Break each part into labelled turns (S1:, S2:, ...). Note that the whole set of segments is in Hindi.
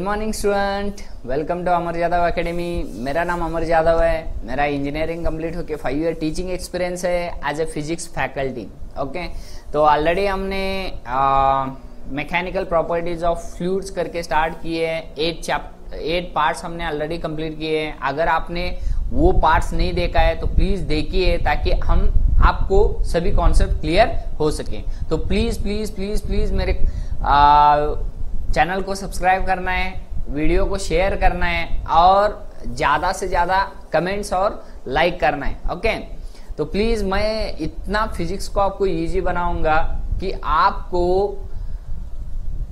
S1: Morning student, welcome to Amar Yadav academy. मेरा नाम अमर यादव है। मेरा इंजीनियरिंग कंप्लीट होकर 5 ईयर टीचिंग एक्सपीरियंस है as a physics faculty. Okay, तो ऑलरेडी हमने मैकेनिकल प्रॉपर्टीज ऑफ फ्लूइड्स करके स्टार्ट किए हैं। 8 पार्ट्स हमने ऑलरेडी कंप्लीट किए हैं। अगर आपने वो पार्ट्स नहीं देखा है तो प्लीज देखिए, ताकि हम आपको सभी कॉन्सेप्ट क्लियर हो सके। तो प्लीज प्लीज प्लीज प्लीज मेरे चैनल को सब्सक्राइब करना है, वीडियो को शेयर करना है और ज्यादा से ज्यादा कमेंट्स और लाइक करना है। ओके, तो प्लीज मैं इतना फिजिक्स को आपको इजी बनाऊंगा कि आपको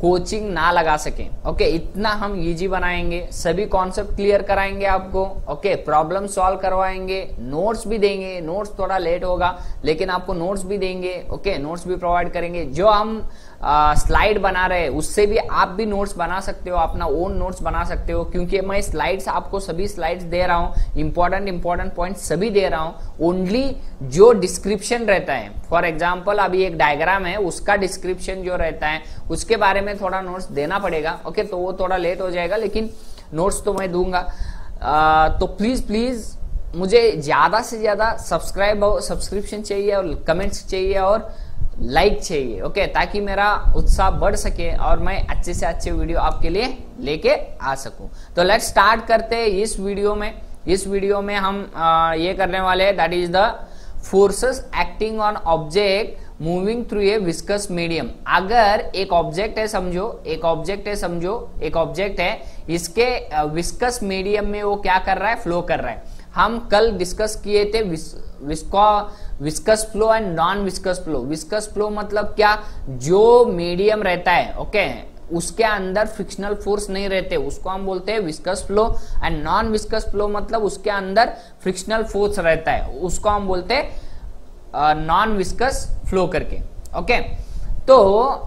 S1: कोचिंग ना लगा सके। ओके, इतना हम इजी बनाएंगे, सभी कॉन्सेप्ट क्लियर कराएंगे आपको। ओके, प्रॉब्लम सॉल्व करवाएंगे, नोट्स भी देंगे। नोट्स थोड़ा लेट होगा लेकिन आपको नोट्स भी देंगे। ओके, नोट्स भी प्रोवाइड करेंगे। जो हम स्लाइड बना रहे हैं उससे भी आप भी नोट्स बना सकते हो, अपना ओन नोट्स बना सकते हो, क्योंकि मैं स्लाइड्स आपको सभी स्लाइड्स दे रहा हूं, इंपॉर्टेंट पॉइंट सभी दे रहा हूं। ओनली जो डिस्क्रिप्शन रहता है, फॉर एग्जांपल अभी एक डायग्राम है, उसका डिस्क्रिप्शन जो रहता है उसके बारे में थोड़ा नोट्स देना पड़ेगा। ओके, तो वो थोड़ा लेट हो जाएगा लेकिन नोट्स तो मैं दूंगा। तो प्लीज प्लीज मुझे ज्यादा से ज्यादा सब्सक्रिप्शन चाहिए और कमेंट्स चाहिए और लाइक चाहिए। ओके, ताकि मेरा उत्साह बढ़ सके और मैं अच्छे से अच्छे वीडियो आपके लिए लेके आ सकूं। तो लेट्स स्टार्ट करते हैं इस वीडियो में हम ये करने वाले हैं, that is the forces acting on object moving through a viscous medium. अगर एक ऑब्जेक्ट है समझो, एक ऑब्जेक्ट है, इसके विस्कस मीडियम में वो क्या कर रहा है, फ्लो कर रहा है। हम कल डिस्कस किए थे viscous flow and non viscous flow. Viscous flow मतलब क्या, जो मीडियम रहता है, ओके, उसके अंदर फ्रिक्शनल फोर्स नहीं रहते, उसको हम बोलते हैं viscous flow. And non viscous flow मतलब उसके अंदर फ्रिक्शनल फोर्स रहता है, उसको हम बोलते हैं नॉन विस्कस फ्लो करके। ओके, तो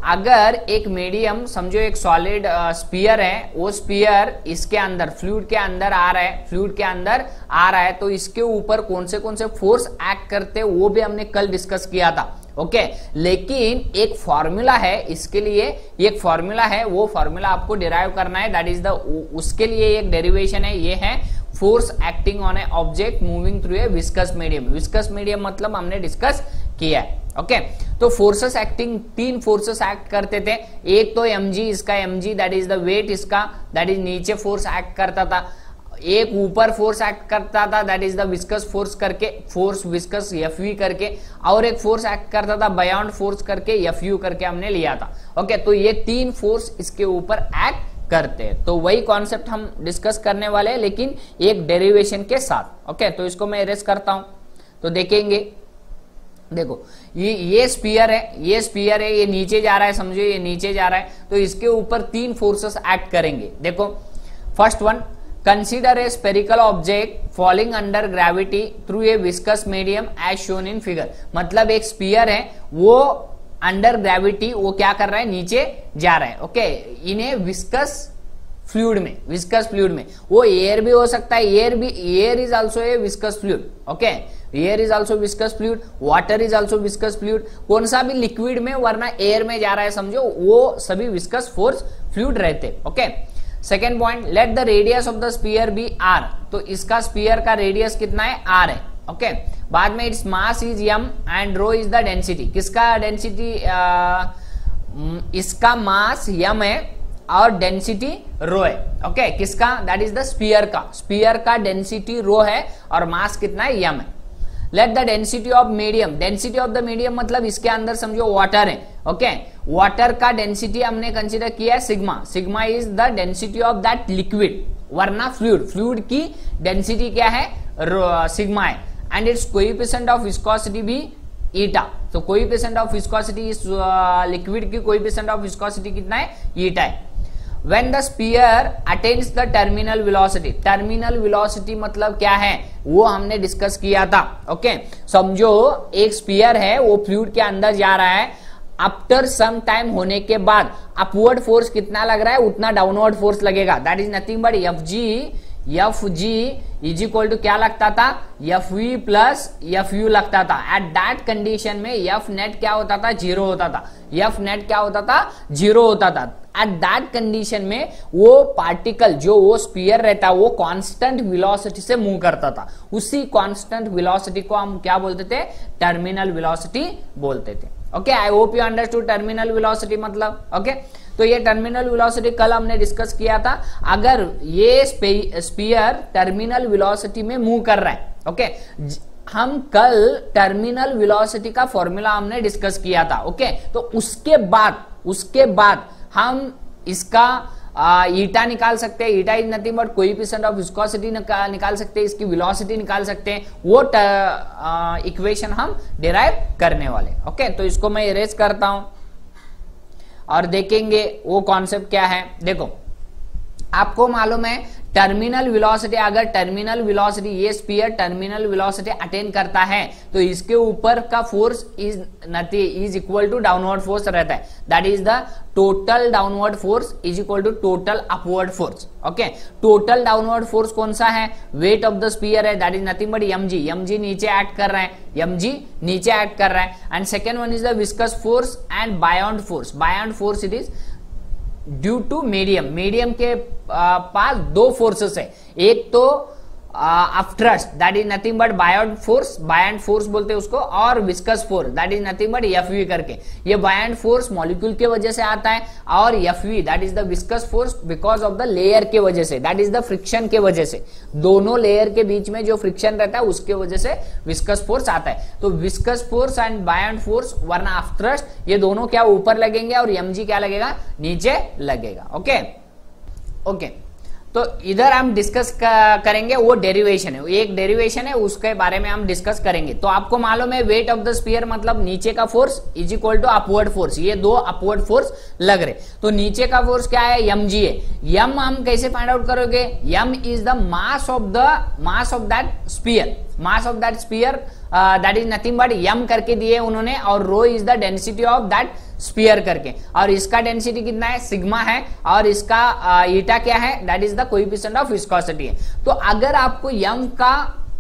S1: अगर एक मीडियम समझो, एक सॉलिड स्पीयर है, वो स्पीयर इसके अंदर फ्लूइड के अंदर आ रहा है, तो इसके ऊपर कौन से फोर्स एक्ट करते हैं वो भी हमने कल डिस्कस किया था। ओके, लेकिन एक फॉर्मूला है इसके लिए, एक फॉर्मूला है, वो फॉर्मूला आपको डिराइव करना है। दैट इज द, उसके लिए एक डेरिवेशन है, ये है force acting on A object moving through a viscous medium. Viscous medium मतलब हमने डिस्कस किया है। ओके, तो फोर्सेस एक्टिंग, 3 फोर्सेस एक्ट करते थे। एक तो mg, इसका mg that is the weight, इसका दैट इज नीचे फोर्स एक्ट करता था। एक ऊपर फोर्स एक्ट करता था, that is the viscous force करके, फोर्स विस्कस Fv करके, और एक फोर्स एक्ट करता था बायोंड फोर्स करके, Fu करके हमने लिया था। ओके, तो ये 3 फोर्स इसके ऊपर एक्ट करते हैं। तो वही कॉन्सेप्ट हम डिस्कस करने वाले हैं लेकिन एक डेरिवेशन के साथ। ओके, तो इसको मैं इरेज करता हूं तो देखेंगे। देखो, ये स्पीयर है, ये नीचे जा रहा है, समझो ये नीचे जा रहा है, तो इसके ऊपर 3 फोर्सेस एक्ट करेंगे। देखो, first one, consider a spherical object falling under gravity through a viscous medium as shown in figure. मतलब एक स्पीयर है, वो अंडर ग्रेविटी वो क्या कर रहा है, नीचे जा रहा है। ओके, इन्हें विस्कस फ्लूइड में, वो एयर भी हो सकता है, air is also a viscous fluid. Okay, air is also viscous fluid, water is also viscous fluid. कौन सा भी लिक्विड में, वरना एयर में जा रहा है समझो, वो सभी विस्कस फोर्स फ्लूइड रहते। Okay, second point, let the radius of the sphere be r। तो इसका स्पीयर का रेडियस कितना है, r है। ओके, बाद में its mass is m and rho is the density. किसका डेंसिटी, इसका मास m है और डेंसिटी रो है। ओके, किसका, दैट इज द स्पीयर का डेंसिटी रो है और मास कितना है, m है। Let the density of medium मतलब इसके अंदर समझो वाटर है। ओके, वाटर का डेंसिटी हमने कंसीडर किया है sigma is the density of that liquid, वरना फ्लूइड की डेंसिटी क्या है, सिग्मा है। And it's coefficient of viscosity भी ईटा। तो कोएफिशिएंट ऑफ विस्कोसिटी, इस लिक्विड की कोएफिशिएंट ऑफ विस्कोसिटी कितना है, ईटा है। When the sphere attains the terminal velocity मतलब क्या है, वो हमने डिस्कस किया था। ओके, समझो एक स्पीयर है, वो फ्लूइड के अंदर जा रहा है, आफ्टर सम टाइम होने के बाद अपवर्ड फोर्स कितना लग रहा है, उतना डाउनवर्ड फोर्स लगेगा। That is nothing but Fg is equal to क्या लगता था, Fv प्लस Fu लगता था। एट दैट कंडीशन में F नेट क्या होता था, 0 होता था। एट दैट कंडीशन में वो पार्टिकल जो वो स्फीयर रहता है वो कांस्टेंट वेलोसिटी से मूव करता था, उसी कांस्टेंट वेलोसिटी को हम क्या बोलते थे, टर्मिनल वेलोसिटी बोलते थे। Okay, I hope you understood terminal velocity मतलब। ओके, तो ये टर्मिनल वेलोसिटी कल हमने डिस्कस किया था। अगर ये स्फीयर टर्मिनल वेलोसिटी में मूव कर रहा है, ओके, हम कल टर्मिनल वेलोसिटी का फॉर्मूला हमने डिस्कस किया था। ओके, तो उसके बाद हम इसका ईटा निकाल सकते हैं। Eta is nothing but coefficient of viscosity निकाल सकते हैं, इसकी वेलोसिटी निकाल सकते हैं, वो इक्वेशन हम डिराइव करने वाले। ओके, तो इसको मैं इरेज करता हूं और देखेंगे वो कॉन्सेप्ट क्या है। देखो, आपको मालूम है टर्मिनल वेलोसिटी, अगर टर्मिनल वेलोसिटी ये स्फीयर टर्मिनल वेलोसिटी अटेन करता है तो इसके ऊपर का force is equal to downward force रहता है, that is the total downward force is equal to total upward force. Okay, total downward force कौन सा है, वेट ऑफ द स्फीयर है, that is nothing but mg नीचे एक्ट कर रहा है, mg नीचे एक्ट कर रहा है। And second one is the viscous force and buoyant force it is due to medium के पास दो फोर्सेस है, एक तो upthrust that is nothing but buoyant force बोलते हैं उसको, और viscous force that is nothing but FV करके। ये बायोंड फोर्स मॉलिक्यूल के वजह से आता है, और FV that is the viscous force because of the layer के वजह से, दैट इज द फ्रिक्शन के वजह से, दोनों लेयर के बीच में जो फ्रिक्शन रहता है उसके वजह से विस्कस फोर्स आता है। तो viscous force and buoyant force वरना अपथ्रस्ट, ये दोनों क्या ऊपर लगेंगे और mg क्या लगेगा, नीचे लगेगा। ओके, तो इधर हम डिस्कस करेंगे, वो डेरिवेशन है, एक डेरिवेशन है उसके बारे में हम डिस्कस करेंगे। तो आपको मालूम है वेट ऑफ द स्फीयर मतलब नीचे का force is equal to upward force, ये दो अपवर्ड फोर्स लग रहे। तो नीचे का फोर्स क्या है, mg है। m हम कैसे फाइंड आउट करोगे, m is the mass of that sphere, that is nothing but m करके दिए उन्होंने, और rho is the density of that sphere करके, और इसका डेंसिटी कितना है, सिग्मा है, और इसका ईटा क्या है, that is the coefficient of viscosity है। तो अगर आपको m का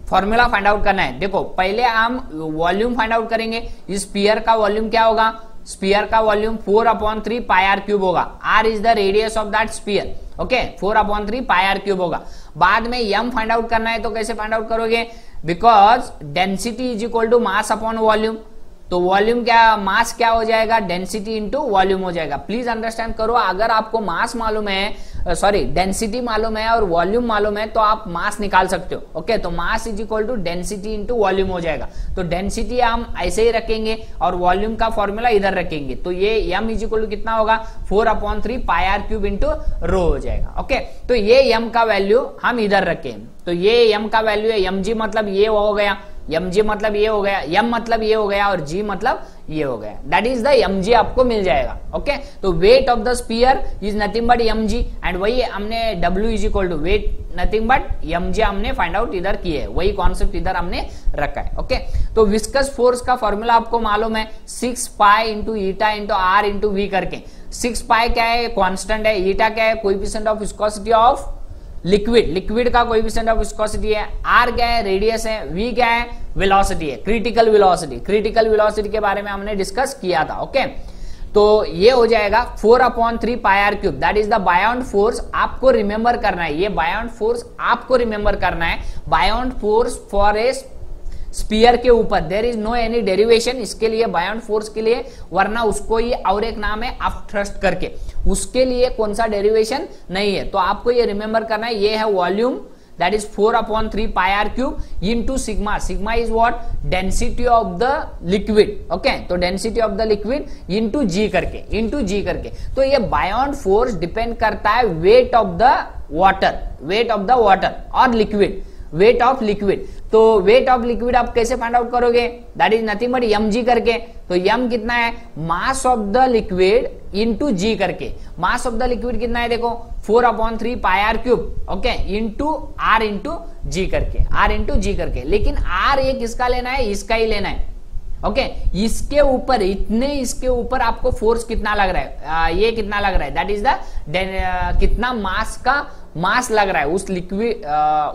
S1: फॉर्मूला फाइंड आउट करना है, देखो पहले हम वॉल्यूम फाइंड आउट करेंगे। इस स्फीयर का वॉल्यूम क्या होगा, स्फीयर का वॉल्यूम 4/3 पाई आर क्यूब होगा, r is the radius of that sphere. Okay, 4/3 pi r cube होगा। बाद में m फाइंड आउट करना है, तो कैसे फाइंड आउट करोगे, because density is equal to mass upon volume, तो वॉल्यूम क्या, मास क्या हो जाएगा, डेंसिटी इंटू वॉल्यूम हो जाएगा। प्लीज अंडरस्टैंड करो, अगर आपको मास मालूम है, डेंसिटी मालूम है और वॉल्यूम मालूम है तो आप मास निकाल सकते हो। ओके, तो mass is equal to density into volume हो जाएगा। तो डेंसिटी हम ऐसे ही रखेंगे और वॉल्यूम का फॉर्मूला इधर रखेंगे, तो ये m इज इक्वल टू कितना होगा, 4/3 pi r cube into rho हो जाएगा। ओके, तो ये m का वैल्यू हम इधर रखें, तो ये m का वैल्यू है, mg मतलब ये हो गया, mg मतलब ये हो गया, m मतलब ये हो गया, और g मतलब ये हो गया, दैट इज द mg आपको मिल जाएगा। ओके, तो weight of the sphere is nothing but mg, and वही हमने w is equal to weight nothing but mg हमने फाइंड आउट इधर किए है, वही कॉन्सेप्ट इधर हमने रखा है। ओके, तो विस्कस फोर्स का फॉर्मूला आपको मालूम है, 6 pi into eta into r into v करके। 6 पाई क्या है, कांस्टेंट है, ईटा क्या है, coefficient of viscosity of liquid का कोएफिशिएंट ऑफ विस्कोसिटी है, आर क्या है, रेडियस है, वी क्या है, वेलोसिटी है, क्रिटिकल वेलोसिटी के बारे में हमने डिस्कस किया था। ओके, तो ये हो जाएगा 4/3 pi r cube, that is the buoyant force. आपको रिमेंबर करना है, ये बायोंड फोर्स आपको रिमेंबर करना है, buoyant force for a sphere के ऊपर there is no any derivation, इसके लिए बायोंड फोर्स के लिए, वरना उसको ये और एक नाम है अपथ्रस्ट करके, उसके लिए कौन सा डेरिवेशन नहीं है। तो आपको ये रिमेंबर करना है, ये है volume that is 4/3 pi r cube into sigma, sigma is what, density of the liquid. Okay, तो density of the liquid into जी करके, तो ये बायोंड फोर्स डिपेंड करता है वेट ऑफ द वाटर और लिक्विड, वेट ऑफ लिक्विड। तो वेट ऑफ लिक्विड आप कैसे फाइंड आउट करोगे, that is nothing but mg करके, तो m कितना है, mass of the liquid into g करके। मास ऑफ द लिक्विड कितना है, देखो 4/3 pi r cube, okay, into r into जी करके, लेकिन r ये किसका लेना है, इसका ही लेना है। ओके, इसके ऊपर आपको फोर्स कितना लग रहा है, ये कितना लग रहा है, दैट इज द कितना मास लग रहा है उस लिक्विड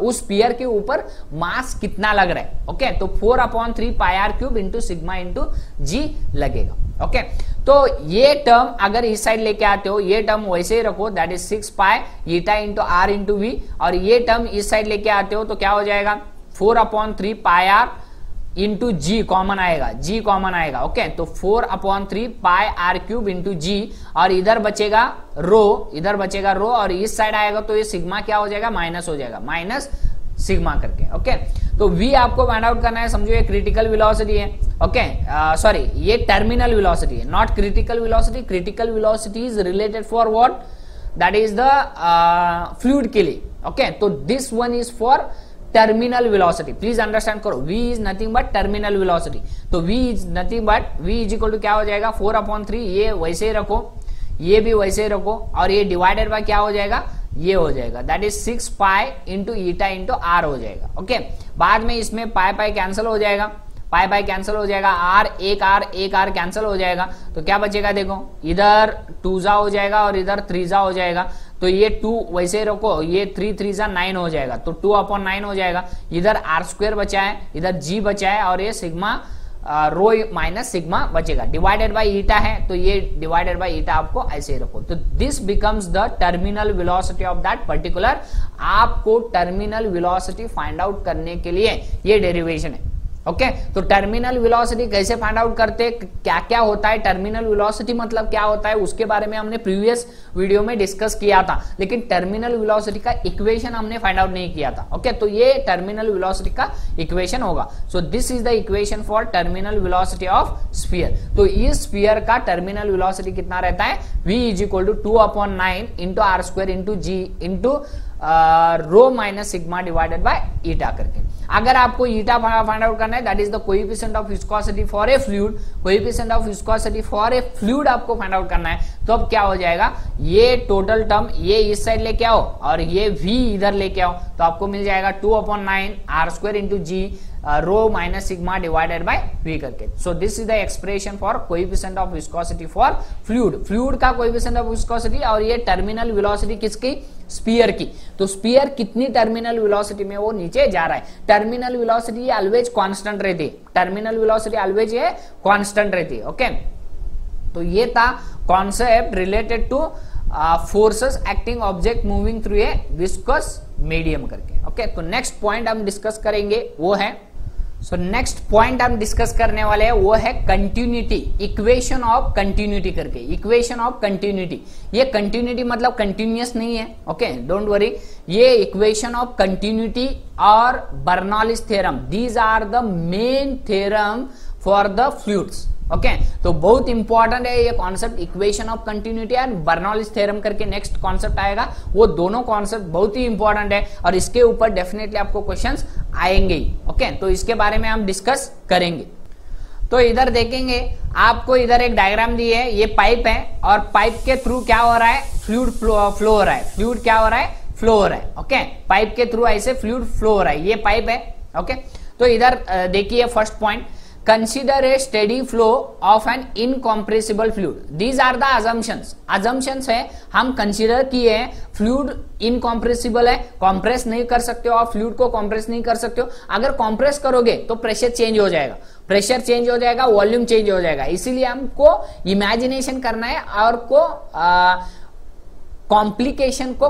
S1: उस स्फीयर के ऊपर, मास कितना लग रहा है। ओके, तो 4/3 pi r cube into sigma into g लगेगा। ओके, तो तो ये टर्म अगर इस साइड लेके आते हो, ये टर्म वैसे ही रखो, that is 6 pi eta into r into v, और ये टर्म इस साइड लेके आते हो तो क्या हो जाएगा 4/3 pi are into ji common आएगा, जी कॉमन आएगा। ओके, तो 4/3 पाई आर क्यूब इंटू जी, और इधर बचेगा रो, इधर बचेगा रो, और इस साइड आएगा तो ये सिग्मा क्या हो जाएगा, माइनस हो जाएगा, माइनस सिग्मा करके। ओके, तो v आपको फाइंड आउट करना है, समझो ये क्रिटिकल वेलोसिटी है। ओके, सॉरी ये टर्मिनल वेलोसिटी है, not critical velocity. Critical velocity is related for what, that is the fluid के लिए। ओके, तो this one is for terminal velocity, please understand करो, v is nothing but terminal velocity. तो v is nothing but v is equal to क्या हो जाएगा 4/3, ये वैसे ही रखो, ये भी वैसे ही रखो, और ये डिवाइडेड बाय क्या हो जाएगा, ये हो जाएगा, that is 6 pi into eta into r हो जाएगा। ओके, बाद में इसमें पाई पाई कैंसिल हो जाएगा, पाई पाई कैंसिल हो जाएगा, एक आर कैंसिल हो जाएगा, तो क्या बचेगा देखो, इधर 2 हो जाएगा और इधर 3 हो जाएगा, तो ये 2 वैसे रखो, ये 3 9 हो जाएगा, तो 2/9 हो जाएगा। इधर r² बचा है, इधर g बचा है, और ये सिग्मा रो माइनस सिग्मा बचेगा, डिवाइडेड बाय ईटा है, तो ये डिवाइडेड बाय ईटा आपको ऐसे ही रखो। तो this becomes the terminal velocity of that particular. आपको टर्मिनल वेलोसिटी फाइंड आउट करने के लिए ये डेरिवेशन है। ओके, तो टर्मिनल वेलोसिटी कैसे फाइंड आउट करते, क्या क्या होता है टर्मिनल वेलोसिटी, मतलब क्या होता है, उसके बारे में हमने प्रीवियस वीडियो में डिस्कस किया था, लेकिन टर्मिनल वेलोसिटी का इक्वेशन हमने फाइंड आउट नहीं किया था। ओके, तो ये टर्मिनल वेलोसिटी का इक्वेशन होगा। सो this is the equation for terminal velocity of sphere. तो इस स्फीयर का टर्मिनल वेलोसिटी कितना रहता है, v is equal to 2/9 into r² into ji into rho minus sigma divided by eta करके। अगर आपको ईटा फाइंड आउट करना है, that is the coefficient of viscosity for a fluid, coefficient of viscosity for a fluid आपको फाइंड आउट करना है, तो अब क्या हो जाएगा, ये टोटल टर्म ये इस साइड लेके आओ और ये v इधर लेके आओ, तो आपको मिल जाएगा 2/9 r² into g rho minus sigma divided by v करके। So this is the expression for coefficient of viscosity for fluid, fluid का कोएफिशिएंट ऑफ विस्कोसिटी, और ये टर्मिनल वेलोसिटी किसकी, स्फीयर की। तो स्फीयर कितनी टर्मिनल वेलोसिटी में वो नीचे जा रहा है, टर्मिनल वेलोसिटी ऑलवेज कांस्टेंट रहती है, टर्मिनल वेलोसिटी ऑलवेज ये कांस्टेंट रहती है। ओके, तो ये था concept related two forces acting object moving through a viscous medium करके। ओके, तो नेक्स्ट पॉइंट हम डिस्कस करेंगे वो है, सो नेक्स्ट पॉइंट हम डिस्कस करने वाले हैं वो है कंटिन्यूटी, इक्वेशन ऑफ कंटिन्यूटी करके, इक्वेशन ऑफ कंटिन्यूटी। ये कंटिन्यूटी मतलब कंटिन्यूअस नहीं है, ओके डोंट वरी, ये इक्वेशन ऑफ कंटिन्यूटी और Bernoulli's theorem, these are the main theorem for the fluids. Okay, तो बहुत इंपॉर्टेंट है ये concept, equation of continuity and Bernoulli's theorem करके नेक्स्ट कॉन्सेप्ट आएगा, वो दोनों कॉन्सेप्ट बहुत ही इंपॉर्टेंट है और इसके ऊपर डेफिनेटली आपको क्वेश्चंस आएंगे ही। ओके, तो इसके बारे में हम डिस्कस करेंगे। तो इधर देखेंगे, आपको इधर एक डायग्राम दी है, ये पाइप है और पाइप के थ्रू क्या हो रहा है, फ्लूइड फ्लो हो रहा है, फ्लूइड क्या हो रहा है, फ्लो हो रहा है। ओके, पाइप के थ्रू ऐसे फ्लूइड फ्लो हो रहा है, ये पाइप है। ओके, तो इधर देखिए first point, consider a steady flow of an incompressible fluid. These are the assumptions. Assumptions है, हम कंसीडर किए हैं फ्लूइड इनकॉम्प्रेसिबल है, कॉम्प्रेस नहीं कर सकते हो, आप फ्लूइड को कॉम्प्रेस नहीं कर सकते हो। अगर कॉम्प्रेस करोगे तो प्रेशर चेंज हो जाएगा, प्रेशर चेंज हो जाएगा, वॉल्यूम चेंज हो जाएगा, इसीलिए हमको इमेजिनेशन करना है और को कॉम्प्लिकेशन को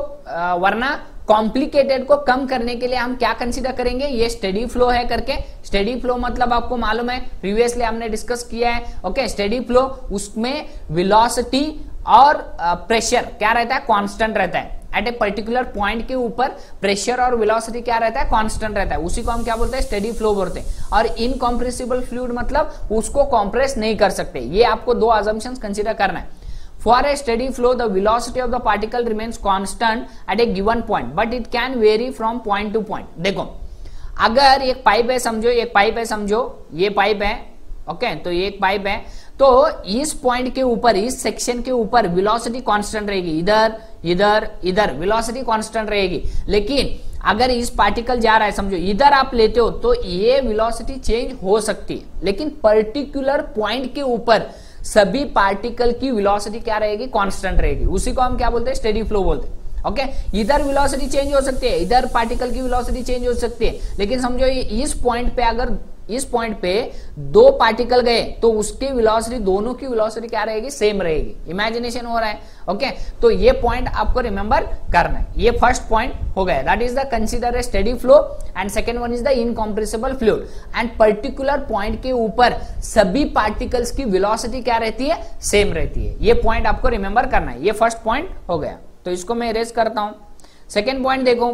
S1: वरना कॉम्प्लिकेटेड को कम करने के लिए हम क्या कंसीडर करेंगे, ये स्टेडी फ्लो है करके। स्टेडी फ्लो मतलब आपको मालूम है, प्रीवियसली हमने डिस्कस किया है। ओके, स्टेडी फ्लो, उसमें वेलोसिटी और प्रेशर क्या रहता है, कांस्टेंट रहता है। एट ए पर्टिकुलर पॉइंट के ऊपर प्रेशर और वेलोसिटी क्या रहता है, कांस्टेंट रहता है, उसी को हम क्या बोलते हैं, स्टेडी फ्लो बोलते हैं। और इनकॉम्प्रेसिबल फ्लूइड मतलब उसको कॉम्प्रेस नहीं कर सकते। ये आपको दो असम्पशंस कंसीडर करना है। For a steady flow, the velocity of the particle remains constant at a given point, but it can vary from point to point. देखो, अगर एक पाइप है समझो, एक पाइप है समझो, ये पाइप है, ओके, तो ये एक पाइप है, तो इस पॉइंट के ऊपर, इस सेक्शन के ऊपर वेलोसिटी कांस्टेंट रहेगी, इधर इधर इधर वेलोसिटी कांस्टेंट रहेगी। लेकिन अगर इस पार्टिकल जा रहा है समझो, इधर आप लेते हो तो ये वेलोसिटी चेंज हो सकती है, लेकिन पर्टिकुलर पॉइंट के ऊपर सभी पार्टिकल की वेलोसिटी क्या रहेगी, कांस्टेंट रहेगी। उसी को हम क्या बोलते हैं, स्टेडी फ्लो बोलते हैं। ओके, इधर वेलोसिटी चेंज हो सकती है, इधर पार्टिकल की वेलोसिटी चेंज हो सकती है, लेकिन समझो इस पॉइंट पे अगर इस पॉइंट पे दो पार्टिकल गए तो उसकी वेलोसिटी, दोनों की वेलोसिटी क्या रहेगी, सेम रहेगी। इमेजिनेशन हो रहा है। ओके, तो ये पॉइंट आपको रिमेंबर करना है। ये फर्स्ट पॉइंट हो गया, that is the consider a steady flow, and second one is the incompressible fluid. And particular point के ऊपर सभी पार्टिकल्स की वेलोसिटी क्या रहती है, सेम रहती है। ये पॉइंट आपको रिमेंबर करना है। ये फर्स्ट पॉइंट हो गया, तो इसको मैं इरेज करता हूं। सेकेंड पॉइंट देखो,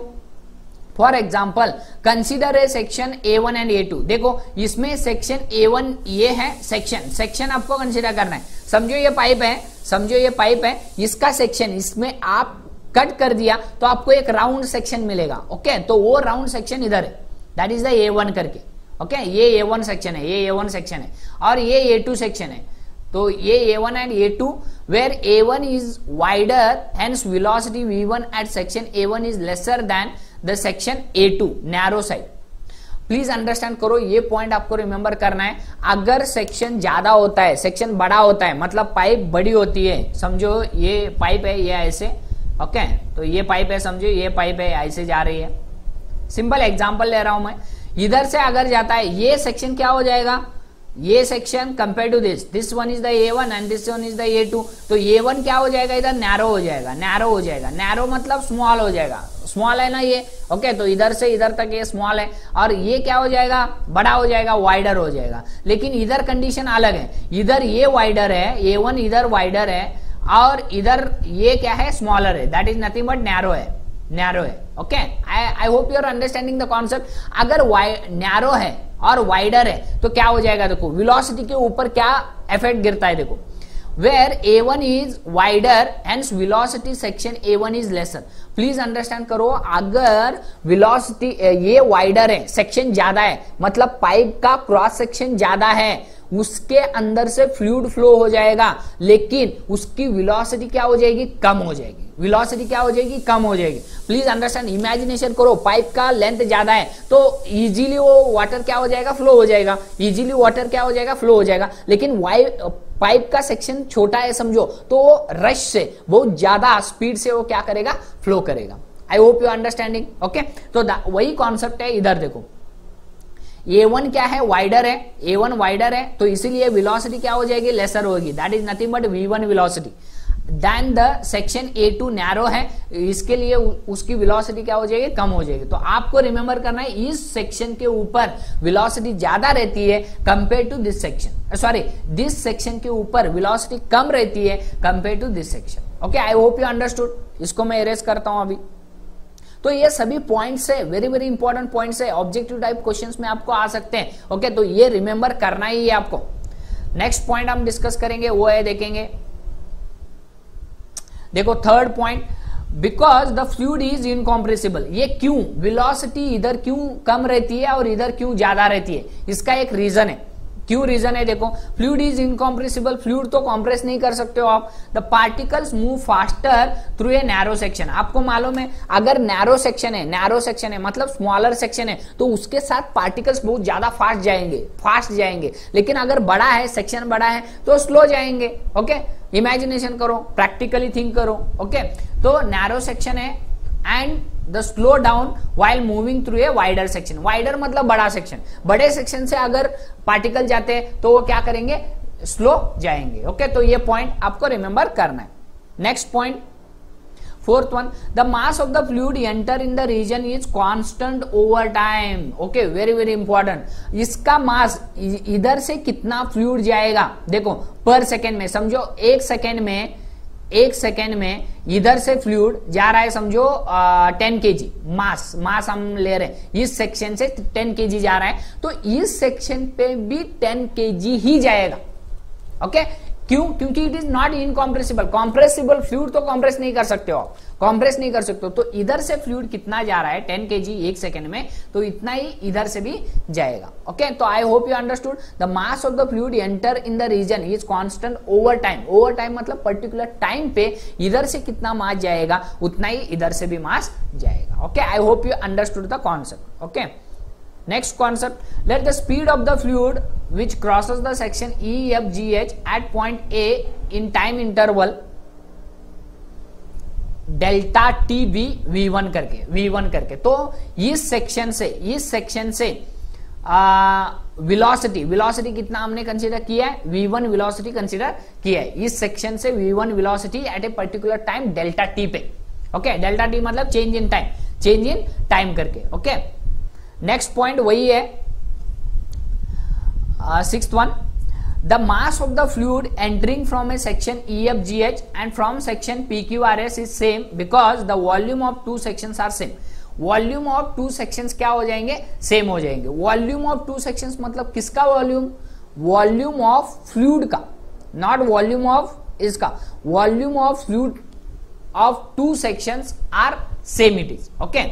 S1: for example consider A section A1 and A2। देखो इसमें सेक्शन A1 ये है, सेक्शन आपको कंसीडर करना है। समझो ये पाइप है, समझो ये पाइप है, इसका सेक्शन, इसमें आप कट कर दिया तो आपको एक राउंड सेक्शन मिलेगा। ओके, तो वो राउंड सेक्शन इधर है, दैट इज द A1 करके। ओके, ये A1 सेक्शन है, ये A1 सेक्शन है, और ये A2 सेक्शन है। तो ये A1 and A2 where A1 is wider, hence velocity V1 at section A1 is lesser than the section A2 narrow side। Please understand करो, ये पॉइंट आपको रिमेंबर करना है। अगर सेक्शन ज्यादा होता है, सेक्शन बड़ा होता है, मतलब पाइप बड़ी होती है, समझो ये पाइप है, ये ऐसे, ओके, तो ये पाइप है, समझो ये पाइप है, ऐसे जा रही है। सिंपल एग्जांपल ले रहा हूं मैं, इधर से अगर जाता है ये सेक्शन क्या हो जाएगा, ये section compare to this one is the A1 and this one is the A2, तो A1 क्या हो जाएगा, इधर नैरो हो जाएगा, नैरो हो जाएगा, नैरो मतलब स्मॉल हो जाएगा, स्मॉल है ना ये। ओके, तो इधर से इधर तक ये स्मॉल है, और ये क्या हो जाएगा, बड़ा हो जाएगा, वाइडर हो जाएगा। लेकिन इधर कंडीशन अलग है, इधर ये वाइडर है, A1 इधर वाइडर है, और इधर ये क्या है, स्मॉलर है, that is nothing but narrow है, नैरो है। Okay, I hope you are understanding the concept. अगर नैरो है और वाइडर है तो क्या हो जाएगा, देखो वेलोसिटी के ऊपर क्या इफेक्ट गिरता है, देखो where A1 is wider hence velocity section A1 is lesser. Please understand करो, अगर वेलोसिटी ये वाइडर है, सेक्शन ज्यादा है, मतलब पाइप का क्रॉस सेक्शन ज्यादा है, उसके अंदर से फ्लूइड फ्लो हो जाएगा, लेकिन उसकी वेलोसिटी क्या हो जाएगी, कम हो जाएगी। वेलोसिटी क्या हो जाएगी, कम हो जाएगी। प्लीज अंडरस्टैंड, इमेजिनेशन करो, पाइप का लेंथ ज्यादा है तो इजीली वो वाटर क्या हो जाएगा, फ्लो हो जाएगा, इजीली वाटर क्या हो जाएगा, फ्लो हो जाएगा। लेकिन पाइप का सेक्शन छोटा है समझो, तो वो रश से, बहुत ज्यादा स्पीड से वो क्या करेगा, फ्लो करेगा। आई होप यू अंडरस्टैंडिंग। ओके, तो वही कॉन्सेप्ट है इधर। देखो A1 क्या है, वाइडर है, A1 वाइडर है, तो इसीलिए वेलोसिटी क्या हो जाएगी, लेसर होगी, that is nothing but V1 velocity. Then the section A2 narrow है, इसके लिए उसकी वेलोसिटी क्या हो जाएगी, कम हो जाएगी। तो आपको रिमेंबर करना है, इस सेक्शन के ऊपर वेलोसिटी ज्यादा रहती है compare to this section, sorry this section के ऊपर वेलोसिटी कम रहती है compare to this section. Okay, I hope you understood. इसको मैं इरेज करता हूं अभी। तो ये सभी पॉइंट्स है, वेरी वेरी इंपॉर्टेंट पॉइंट्स है, ऑब्जेक्टिव टाइप क्वेश्चंस में आपको आ सकते हैं। ओके, तो ये रिमेंबर करना ही है आपको। नेक्स्ट पॉइंट हम डिस्कस करेंगे वो है, देखेंगे, देखो third point, because the fluid is incompressible. ये क्यों, वेलोसिटी इधर क्यों कम रहती है और इधर क्यों ज्यादा रहती है, इसका एक रीजन है। क्यों रीजन है, देखो फ्लूइड इज इनकॉम्प्रेसिबल, फ्लूइड तो कॉम्प्रेस नहीं कर सकते हो आप। The particles move faster through a narrow section. आपको मालूम है, अगर नैरो सेक्शन है, नैरो सेक्शन है मतलब स्मॉलर सेक्शन है, तो उसके साथ पार्टिकल्स बहुत ज्यादा फास्ट जाएंगे। लेकिन अगर बड़ा है, सेक्शन बड़ा है, तो स्लो जाएंगे। ओके, इमेजिनेशन करो, प्रैक्टिकली थिंक करो। ओके, तो नैरो सेक्शन है and the slow down while moving through a wider section. Wider मतलब बड़ा सेक्शन, बड़े सेक्शन से अगर पार्टिकल जाते हैं तो वो क्या करेंगे, स्लो जाएंगे। ओके, तो ये पॉइंट आपको रिमेंबर करना है। Next point, fourth one, the mass of the fluid enter in the region is constant over time. Okay, very very important. इसका मास, इधर से कितना फ्लूइड जाएगा, देखो पर सेकेंड में, समझो एक सेकेंड में इधर से फ्लूइड जा रहा है, समझो 10 kg मास हम ले रहे हैं, इस सेक्शन से 10 kg जा रहा है, तो इस सेक्शन पे भी 10 kg ही जाएगा। ओके, क्यों, क्योंकि it is not incompressible. Compressible fluid तो कॉम्प्रेस नहीं कर सकते हो, कॉम्प्रेस नहीं कर सकते हो। तो इधर से फ्लूइड कितना जा रहा है, 10 kg एक सेकेंड में, तो इतना ही इधर से भी जाएगा। ओके, तो I hope you understood. The mass of the fluid enter in the region is constant over time. Over time मतलब पर्टिकुलर टाइम पे इधर से कितना मास जाएगा, उतना ही इधर से भी मास जाएगा। Okay, I hope you understood the concept. Okay, next concept, let the speed of the fluid which crosses the section EFGH at point A in time interval delta TB V1 करके, तो इस सेक्शन से वेलोसिटी, वेलोसिटी कितना हमने कंसीडर किया है, v1 वेलोसिटी कंसीडर किया है इस सेक्शन से, v1 velocity at a particular time delta t पे। ओके, डेल्टा टी मतलब change in time, change in time करके। ओके, नेक्स्ट पॉइंट वही है, sixth one, the mass of the fluid entering from a section EFGH and from section PQRS is same because the volume of two sections are same. Volume of two sections क्या हो जाएंगे, सेम हो जाएंगे। वॉल्यूम ऑफ टू सेक्शंस मतलब किसका वॉल्यूम, वॉल्यूम ऑफ फ्लूइड का, नॉट वॉल्यूम ऑफ इसका, volume of fluid of two sections are same it is. Okay,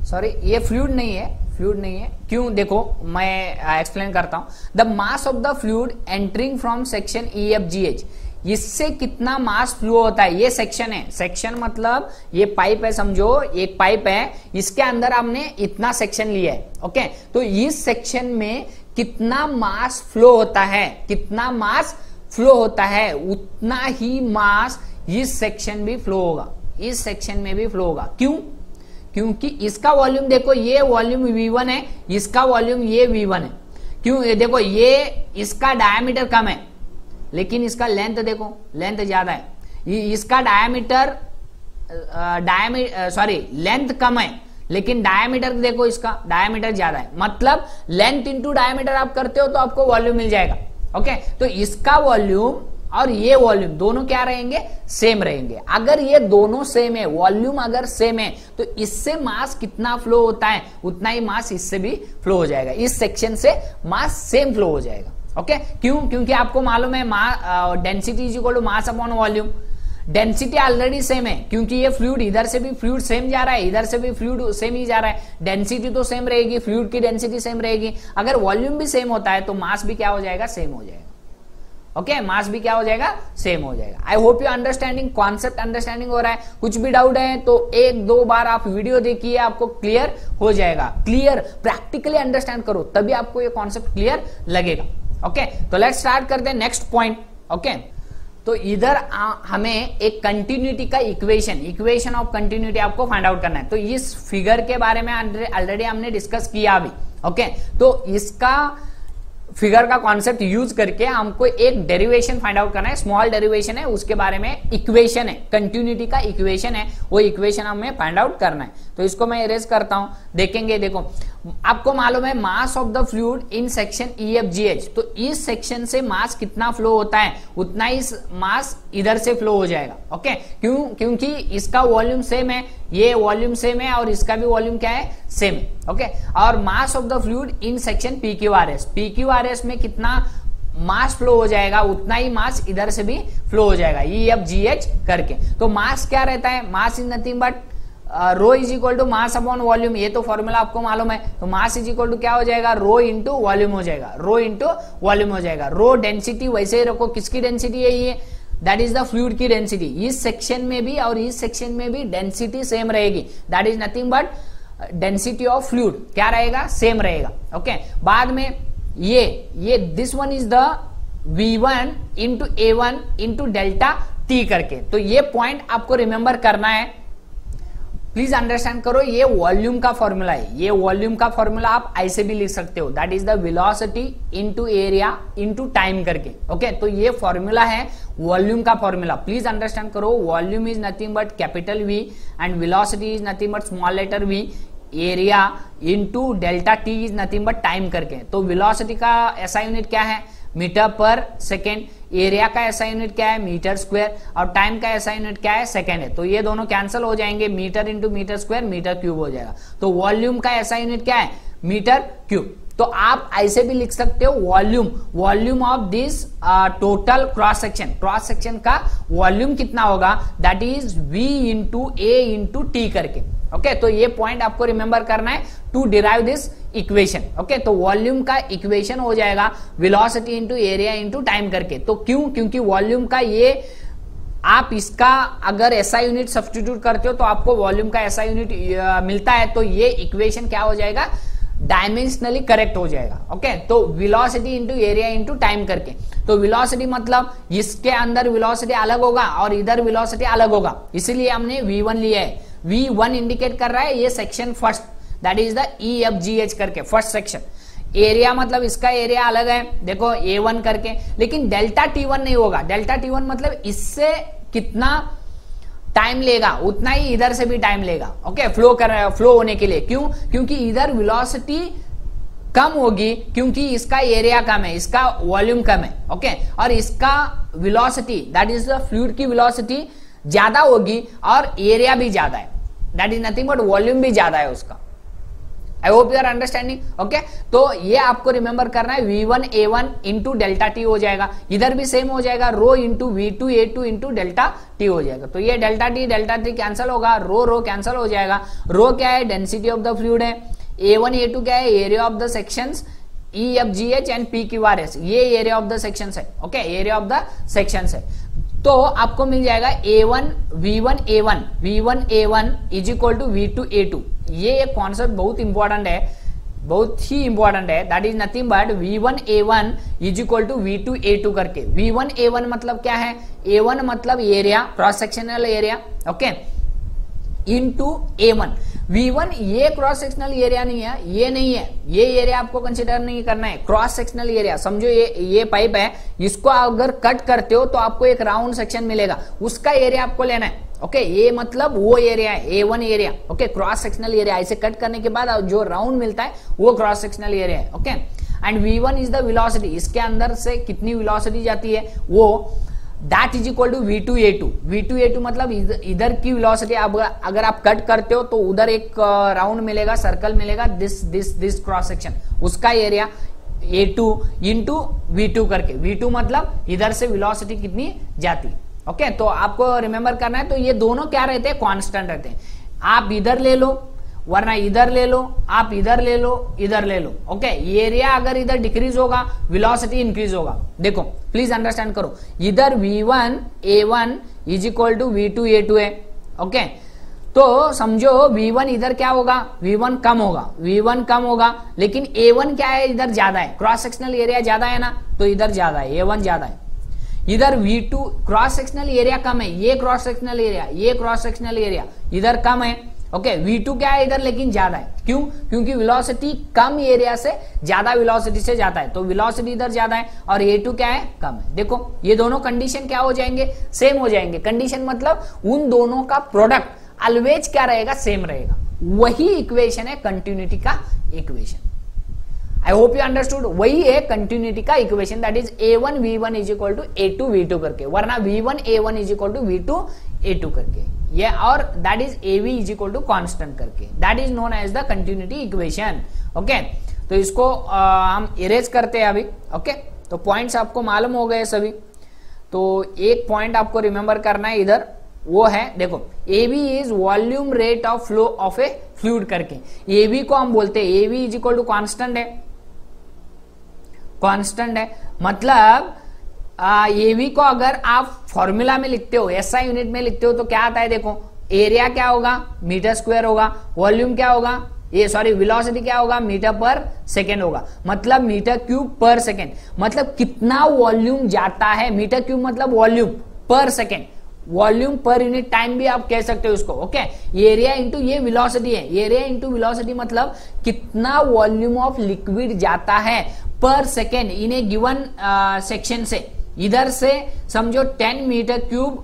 S1: sorry ये फ्लूइड नहीं है, फ्लूइड नहीं है, क्यों देखो मैं एक्सप्लेन करता हूं। The mass of the fluid entering from section EFGH, इससे कितना मास फ्लो होता है, ये सेक्शन है, सेक्शन मतलब ये पाइप है, समझो एक पाइप है, इसके अंदर हमने इतना सेक्शन लिया है। ओके, तो इस सेक्शन में कितना मास फ्लो होता है, कितना मास फ्लो होता है, उतना ही मास इस सेक्शन भी फ्लो होगा, इस सेक्शन में भी फ्लो होगा। क्यों, क्योंकि इसका वॉल्यूम देखो, ये वॉल्यूम V1 है, इसका वॉल्यूम ये V1 है। क्यों, ये देखो ये इसका डायमीटर कम है लेकिन इसका लेंथ देखो, लेंथ ज्यादा है। इसका डायमीटर सॉरी लेंथ कम है लेकिन डायमीटर देखो, इसका डायमीटर ज्यादा है, मतलब लेंथ इंटू डायमीटर आप करते हो तो आपको वॉल्यूम मिल जाएगा। ओके, तो इसका वॉल्यूम और ये वॉल्यूम दोनों क्या रहेंगे, सेम रहेंगे। अगर ये दोनों सेम है, वॉल्यूम अगर सेम है, तो इससे मास कितना फ्लो होता है उतना ही मास इससे भी फ्लो हो जाएगा, इस सेक्शन से मास सेम फ्लो हो जाएगा। ओके, क्यों, क्योंकि आपको मालूम है density is equal to mass upon volume. Density already same है क्योंकि ये फ्लूइड, इधर से भी फ्लूइड सेम जा रहा है, इधर से भी फ्लूइड सेम ही जा रहा है, डेंसिटी तो सेम रहेगी, फ्लूइड की डेंसिटी सेम रहेगी। अगर वॉल्यूम भी सेम होता है तो मास भी क्या हो जाएगा, सेम हो जाएगा। ओके, मास भी क्या हो जाएगा, सेम हो जाएगा। I hope you understanding, concept understanding हो रहा है। कुछ भी डाउट है तो एक दो बार आप वीडियो देखिए, आपको क्लियर हो जाएगा। क्लियर प्रैक्टिकली अंडरस्टैंड करो तभी आपको ये कॉन्सेप्ट क्लियर लगेगा। ओके, तो लेट्स स्टार्ट करते हैं नेक्स्ट पॉइंट। ओके, तो इधर हमें एक कंटिन्यूटी का इक्वेशन ऑफ कंटिन्यूटी आपको फाइंड आउट करना है। तो इस फिगर के बारे में ऑलरेडी हमने डिस्कस किया अभी। ओके, तो इसका फिगर का कॉन्सेप्ट यूज करके हमको एक डेरिवेशन फाइंड आउट करना है, स्मॉल डेरिवेशन है, उसके बारे में इक्वेशन है, कंटिन्यूटी का इक्वेशन है, वो इक्वेशन हमें फाइंड आउट करना है। तो इसको मैं इरेज करता हूं, देखेंगे। देखो आपको मालूम है mass of the fluid in section EFGH, तो इस सेक्शन से मास कितना फ्लो होता है उतना ही मास इधर से फ्लो हो जाएगा। ओके, क्यों, क्योंकि इसका वॉल्यूम सेम है, ये वॉल्यूम सेम है और इसका भी वॉल्यूम क्या है, सेम है। ओके, और मास of the fluid in section PQRS में कितना मास फ्लो हो जाएगा उतना ही मास इधर से भी फ्लो हो जाएगा, EFGH करके। तो मास क्या रहता है, mass is nothing but rho is equal to mass upon volume, ये तो फॉर्मूला आपको मालूम है। तो मास इज इक्वल टू क्या हो जाएगा, रो इंटू वॉल्यूम हो जाएगा, रो इंटू वॉल्यूम हो जाएगा। रो डेंसिटी वैसे ही रखो, किसकी डेंसिटी है ये, दैट इज द फ्लूइड की डेंसिटी। इस सेक्शन में भी और इस सेक्शन में भी डेंसिटी सेम रहेगी, that is nothing but density of fluid क्या रहेगा, सेम रहेगा। ओके, बाद में ये this one is the V1 into A1 into delta T करके। तो ये पॉइंट आपको रिमेंबर करना है, प्लीज अंडरस्टैंड करो। ये वॉल्यूम का फॉर्मूला है, ये वॉल्यूम का फॉर्मूला आप ऐसे भी लिख सकते हो, that is the velocity into area into time करके। ओके, तो ये फॉर्मूला है वॉल्यूम का फॉर्मूला, प्लीज अंडरस्टैंड करो। Volume is nothing but capital V and velocity is nothing but small letter v, area into delta t is nothing but time करके। तो वेलोसिटी का SI यूनिट क्या है, मीटर पर सेकेंड, एरिया का SI यूनिट क्या है, मीटर स्क्वायर, और टाइम का SI यूनिट क्या है, सेकेंड है। तो ये दोनों कैंसिल हो जाएंगे, metre into metre square metre cube हो जाएगा। तो वॉल्यूम का SI यूनिट क्या है, मीटर क्यूब। तो आप ऐसे भी लिख सकते हो volume of this total cross section का वॉल्यूम कितना होगा, that is V into A into T करके। ओके, तो ये पॉइंट आपको रिमेंबर करना है to derive this equation. Okay, तो वॉल्यूम का इक्वेशन हो जाएगा velocity into area into time करके। तो क्यों, क्योंकि वॉल्यूम का ये आप इसका अगर SI यूनिट सब्स्टिट्यूट करते हो तो आपको वॉल्यूम का SI यूनिट मिलता है, तो ये इक्वेशन क्या हो जाएगा, डायमेंशनली करेक्ट हो जाएगा। ओके, तो velocity into area into time करके। तो वेलोसिटी मतलब इसके अंदर वेलोसिटी अलग होगा और इधर वेलोसिटी अलग होगा, इसीलिए हमने V1 लिया है। V1 इंडिकेट कर रहा है ये section first, that is the EFGH करके फर्स्ट सेक्शन। एरिया मतलब इसका एरिया अलग है, देखो A1 करके, लेकिन डेल्टा T1 नहीं होगा। डेल्टा T1 मतलब इससे कितना टाइम लेगा उतना ही इधर से भी टाइम लेगा, ओके, फ्लो होने के लिए। क्यों? क्योंकि इधर वेलोसिटी कम होगी, क्योंकि इसका एरिया कम है, इसका वॉल्यूम कम है, ओके, और इसका velocity that is the fluid की वेलोसिटी ज्यादा होगी और एरिया भी ज्यादा है, that is nothing but volume भी ज्यादा है उसका। I hope you are understanding, okay. तो ये आपको रिमेंबर करना है, V1A1 इंटू डेल्टा टी हो जाएगा, इधर भी सेम हो जाएगा, rho into V2A2 into delta t हो जाएगा। तो ये डेल्टा टी कैंसिल होगा, रो कैंसिल हो जाएगा। रो क्या है? डेंसिटी ऑफ द फ्लूइड है। A1A2 क्या है? Area of the sections EFGH and PQRS, ये एरिया ऑफ द सेक्शंस है, okay, area of the sections है। तो आपको मिल जाएगा V1A1 is equal to V2A2। ये एक कॉन्सेप्ट बहुत इंपॉर्टेंट है, बहुत ही इंपॉर्टेंट है, that is nothing but V1A1 is equal to V2A2 करके। V1A1 मतलब क्या है? A1 मतलब area, cross sectional area, okay, into A1। V1 ये क्रॉस सेक्शनल एरिया नहीं है, ये नहीं है, ये एरिया आपको कंसिडर नहीं करना है। क्रॉस सेक्शनल एरिया समझो, ये पाइप है, इसको अगर कट करते हो तो आपको एक राउंड सेक्शन मिलेगा, उसका एरिया आपको लेना है, ओके। ये मतलब वो एरिया है, A1 area, okay, cross sectional area. इसे कट करने के बाद जो राउंड मिलता है वो क्रॉस सेक्शनल एरिया है, okay. And V1 is the velocity, इसके अंदर से कितनी वेलोसिटी जाती है वो, that is equal to V2A2 मतलब इधर की वेलोसिटी। अगर आप कट करते हो तो उधर एक राउंड मिलेगा, सर्कल मिलेगा, दिस क्रॉस सेक्शन, उसका एरिया A2 इंटू V2 करके। V2 मतलब इधर से वेलोसिटी कितनी जाती, ओके। तो आपको रिमेंबर करना है, तो ये दोनों क्या रहते हैं? कांस्टेंट रहते हैं। आप इधर ले लो वरना इधर ले लो, आप इधर ले लो, इधर ले लो, ओके। एरिया अगर इधर डिक्रीज होगा, वेलोसिटी इंक्रीज होगा। देखो प्लीज अंडरस्टैंड करो, इधर V1A1 is equal to V2A2 है, ओके। तो समझो V1 इधर क्या होगा? V1 कम होगा, लेकिन A1 क्या है? इधर ज्यादा है, क्रॉस सेक्शनल एरिया ज्यादा है ना, तो इधर ज्यादा है, A1 ज्यादा है। इधर V2 क्रॉस सेक्शनल एरिया कम है, ये क्रॉस सेक्शनल एरिया इधर कम है, ओके। V2 क्या है? इधर लेकिन ज्यादा है। क्यों? क्योंकि वेलोसिटी कम एरिया से ज्यादा वेलोसिटी से जाता है, तो वेलोसिटी इधर ज्यादा है और A2 क्या है? कम है। देखो ये दोनों कंडीशन क्या हो जाएंगे? सेम हो जाएंगे। कंडीशन मतलब उन दोनों का प्रोडक्ट ऑलवेज क्या रहेगा? सेम रहेगा। वही इक्वेशन है कंटिन्यूटी का equation. I hope you understood. वही है कंटिन्यूटी का equation, that is A1V1 is equal to A2 V2 करके, वरना V1A1 is equal to V2A2 करके, ये, और that is AV is equal to constant करके, that is known as the continuity equation, okay. तो इसको हम इरेज करते हैं अभी, ओके। तो पॉइंट्स आपको मालूम हो गए सभी। तो एक पॉइंट आपको रिमेंबर करना है इधर, वो है देखो, AB is volume rate of flow of a fluid करके। AB को हम बोलते हैं AB is equal to constant है, मतलब AB को अगर आप फॉर्मूला में लिखते हो, SI यूनिट में लिखते हो, तो क्या आता है? देखो एरिया क्या होगा? मीटर स्क्वायर होगा। वॉल्यूम क्या होगा? वेलोसिटी क्या होगा? मीटर पर सेकेंड होगा, मतलब मीटर क्यूब पर सेकेंड। मतलब कितना वॉल्यूम जाता है, मीटर क्यूब मतलब वॉल्यूम पर second, volume per unit time भी आप कह सकते हो इसको, ओके। एरिया इंटू ये वेलोसिटी है, एरिया इंटू वेलोसिटी मतलब कितना वॉल्यूम ऑफ लिक्विड जाता है पर second in A given section से। इधर से समझो 10 मीटर क्यूब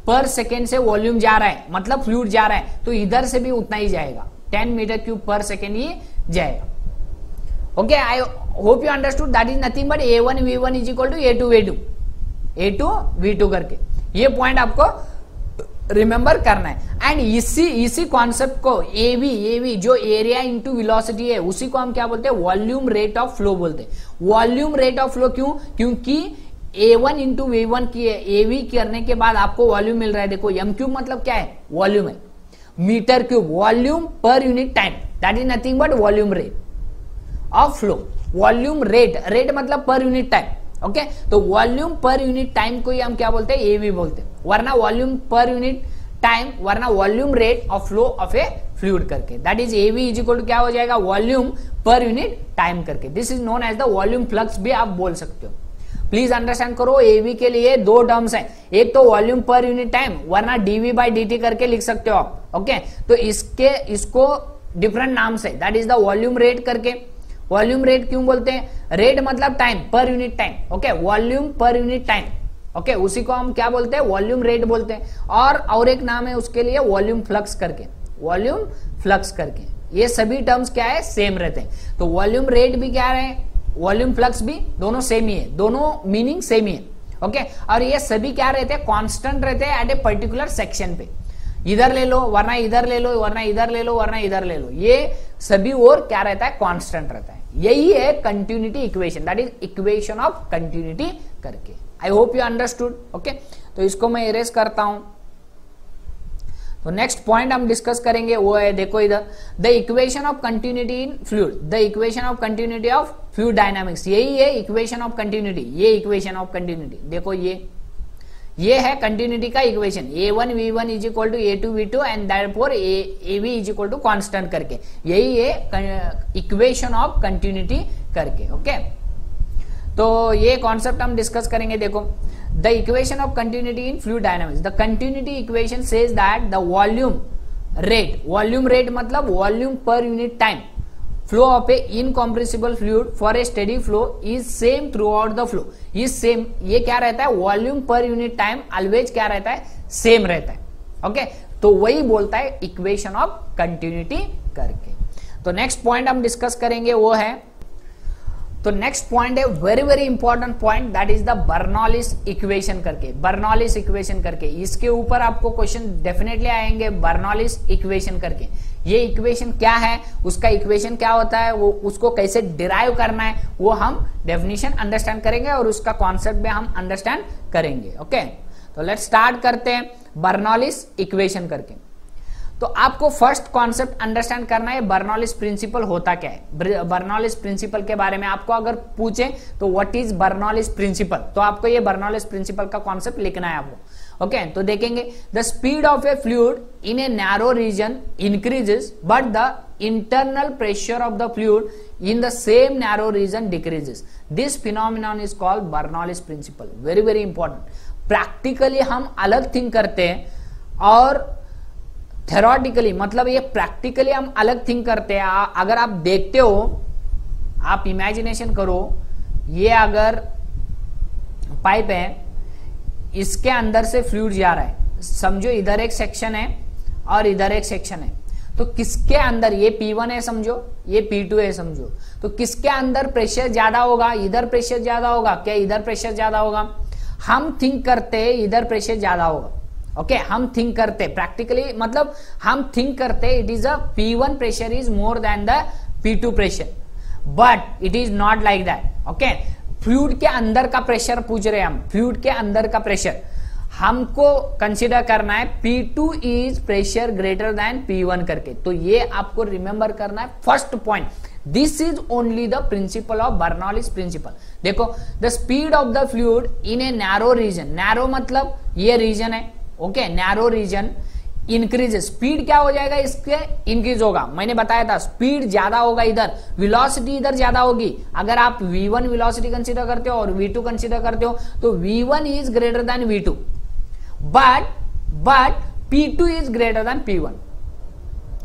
S1: पर सेकेंड से वॉल्यूम जा रहा है, मतलब फ्लूइड जा रहा है, तो इधर से भी उतना ही जाएगा, 10 मीटर क्यूब पर सेकेंड ही जाएगा, okay. I hope you understood. That is nothing but A1V1 is equal to A2V2 करके। ये पॉइंट आपको रिमेंबर करना है। एंड इसी कॉन्सेप्ट को AV जो एरिया इंटू वेलोसिटी है, उसी को हम क्या बोलते हैं? वॉल्यूम रेट ऑफ फ्लो बोलते हैं। वॉल्यूम रेट ऑफ फ्लो क्यों? क्योंकि A1 इंटू V1 की AV करने के बाद आपको वॉल्यूम मिल रहा है। देखो M क्यूब मतलब क्या है? वॉल्यूम है, metre cube volume per unit time, that is nothing but volume rate of flow. Volume rate मतलब पर यूनिट टाइम, ओके। तो वॉल्यूम पर यूनिट टाइम को ही हम क्या बोलते हैं? AV बोलते हैं, वरना वॉल्यूम पर यूनिट टाइम, वरना volume rate of flow of a fluid करके, that is AV is equal to क्या हो जाएगा? वॉल्यूम पर यूनिट टाइम करके। This is known as the volume flux भी आप बोल सकते हो। प्लीज अंडरस्टैंड करो, AV के लिए दो टर्म्स हैं, एक तो वॉल्यूम पर यूनिट टाइम, वरना dV by dt करके लिख सकते हो आप, ओके। तो इसको डिफरेंट नाम से, that is the volume rate करके। वॉल्यूम रेट क्यों बोलते हैं? रेट मतलब टाइम, पर unit time, okay, volume per unit time, okay, उसी को हम क्या बोलते हैं? वॉल्यूम रेट बोलते हैं। और एक नाम है उसके लिए वॉल्यूम फ्लक्स करके, वॉल्यूम फ्लक्स करके। ये सभी टर्म्स क्या है? सेम रहते हैं। तो वॉल्यूम रेट भी क्या है, वॉल्यूम फ्लक्स भी, दोनों सेम ही है, दोनों मीनिंग सेम ही है, ओके। और ये सभी क्या रहते हैं? कांस्टेंट रहते हैं एट ए पर्टिकुलर सेक्शन पे। इधर ले लो वरना इधर ले लो, वरना इधर ले लो वरना इधर ले लो, ये सभी और क्या रहता है? कांस्टेंट रहता है। यही है continuity equation, that is equation of continuity करके। I hope you understood, okay. तो इसको मैं इरेज करता हूं। तो नेक्स्ट पॉइंट हम डिस्कस करेंगे वो है, देखो इधर, the equation of continuity in fluid, the equation of continuity of fluid dynamics. यही है इक्वेशन ऑफ कंटिन्यूटी, ये इक्वेशन ऑफ कंटिन्यूटी। देखो ये है कंटिन्यूटी का equation, a1 v1 is equal to a2 v2 and therefore av is equal to constant करके। यही है इक्वेशन ऑफ कंटिन्यूटी करके, ओके। तो ये कॉन्सेप्ट हम डिस्कस करेंगे। देखो, the equation of continuity in fluid dynamics, the continuity equation says that the volume rate मतलब volume per unit time flow of a incompressible fluid for a steady flow is same throughout the flow. Is same, ये क्या रहता है? Volume per unit time always क्या रहता है? सेम रहता है, ओके। तो वही बोलता है इक्वेशन ऑफ कंटिन्यूटी करके। तो नेक्स्ट पॉइंट हम डिस्कस करेंगे वो है, तो नेक्स्ट पॉइंट है very very important point, that is the Bernoulli's equation करके। बर्नौलिस इक्वेशन करके, इसके ऊपर आपको क्वेश्चन डेफिनेटली आएंगे, बर्नौलिस इक्वेशन करके। ये इक्वेशन क्या है, उसका इक्वेशन क्या होता है, वो उसको कैसे डिराइव करना है, वो हम डेफिनेशन अंडरस्टैंड करेंगे और उसका कॉन्सेप्ट भी हम अंडरस्टैंड करेंगे, ओके। तो लेट्स स्टार्ट करते हैं बर्नौलिस इक्वेशन करके। तो आपको फर्स्ट कॉन्सेप्ट अंडरस्टैंड करना है, बर्नौलिस प्रिंसिपल होता क्या है। बर्नौलिस प्रिंसिपल के बारे में आपको अगर पूछे तो व्हाट इज बर्नौलिस प्रिंसिपल, तो आपको ये बर्नौलिस प्रिंसिपल का कॉन्सेप्ट लिखना है आपको, ओके। तो देखेंगे, the speed of a fluid in a narrow region increases but the internal pressure of the fluid in the same narrow region decreases. This phenomenon is called Bernoulli's principle. Very very important. Practically हम अलग थिंक करते हैं और थेरोटिकली मतलब ये प्रैक्टिकली हम अलग थिंक करते हैं। अगर आप देखते हो, आप इमेजिनेशन करो, ये अगर पाइप है, इसके अंदर से फ्लूइड जा रहा है, समझो इधर एक सेक्शन है और इधर एक सेक्शन है, तो किसके अंदर, ये P1 है समझो, ये P2 है समझो, तो किसके अंदर प्रेशर ज्यादा होगा? इधर प्रेशर ज्यादा होगा क्या? इधर प्रेशर ज्यादा होगा? हम थिंक करते हैं इधर प्रेशर ज्यादा होगा, ओके। हम थिंक करते प्रैक्टिकली मतलब हम थिंक करते it is a P1 pressure is more than the P2 pressure, but it is not like that, okay. Fluid के अंदर का प्रेशर पूछ रहे हैं हम, फ्लूइड के अंदर का प्रेशर हमको कंसीडर करना है P2 is pressure greater than P1 करके। तो ये आपको रिमेंबर करना है first point. This is only the principle of Bernoulli's principle. देखो, the speed of the fluid in a narrow region, narrow मतलब ये रीजन है, okay, narrow region increases, speed क्या हो जाएगा? इसके इंक्रीज होगा। मैंने बताया था स्पीड ज्यादा होगा इधर, वेलोसिटी इधर ज्यादा होगी। अगर आप v1 वेलोसिटी कंसीडर करते हो और v2 कंसीडर करते हो तो v1 is greater than v2, but p2 is greater than p1।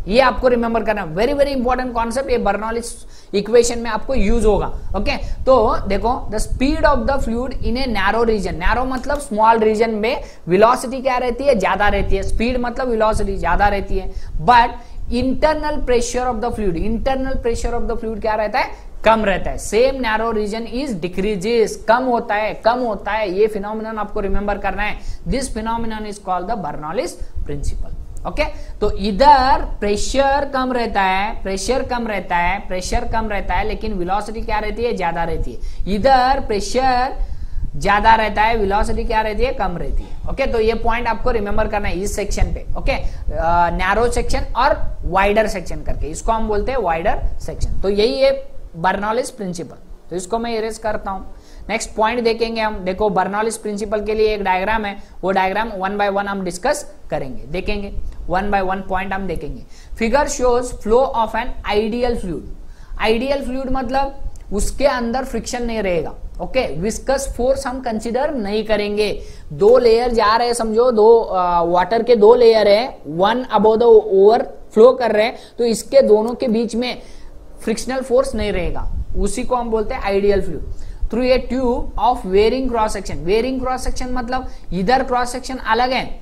S1: ये आपको रिमेंबर करना, वेरी वेरी इंपॉर्टेंट कॉन्सेप्ट, ये बर्नौलिस इक्वेशन में आपको यूज होगा, ओके। तो देखो, the speed of the fluid in a narrow region, narrow मतलब स्मॉल रीजन में वेलोसिटी क्या रहती है? ज्यादा रहती है। स्पीड मतलब वेलोसिटी ज्यादा रहती है, but internal pressure of the fluid, internal pressure of the fluid क्या रहता है? कम रहता है। Same narrow region is decreases, कम होता है, कम होता है। ये फिनोमिनन आपको रिमेंबर करना है। This phenomenon is called the Bernoulli's principle, okay. तो इधर प्रेशर कम रहता है, प्रेशर कम रहता है, प्रेशर कम रहता है, लेकिन वेलोसिटी क्या रहती है? ज्यादा रहती है। इधर प्रेशर ज्यादा रहता है, वेलोसिटी क्या रहती है? कम रहती है, ओके। तो ये पॉइंट आपको रिमेंबर करना है इस सेक्शन पे, ओके। नैरो सेक्शन और वाइडर सेक्शन करके, इसको हम बोलते हैं वाइडर सेक्शन। तो यही है बर्नौलिस प्रिंसिपल। तो इसको मैं इरेज करता हूं। नेक्स्ट पॉइंट देखेंगे हम। देखो, बर्नौलिस प्रिंसिपल के लिए एक डायग्राम है, वो डायग्राम 1 by 1 हम डिस्कस करेंगे, देखेंगे 1 by 1 पॉइंट हम देखेंगे। Figure shows flow of an ideal fluid. Ideal fluid मतलब उसके अंदर फ्रिक्शन नहीं रहेगा, ओके। विस्कस फोर्स हम कंसीडर नहीं करेंगे। दो लेयर जा रहे हैं समझो, दो वाटर के दो लेयर है, one above the over flow कर रहे हैं तो इसके दोनों के बीच में फ्रिक्शनल फोर्स नहीं रहेगा, उसी को हम बोलते हैं ideal fluid. Through a tube of varying cross section, varying cross section मतलब इधर क्रॉस सेक्शन अलग है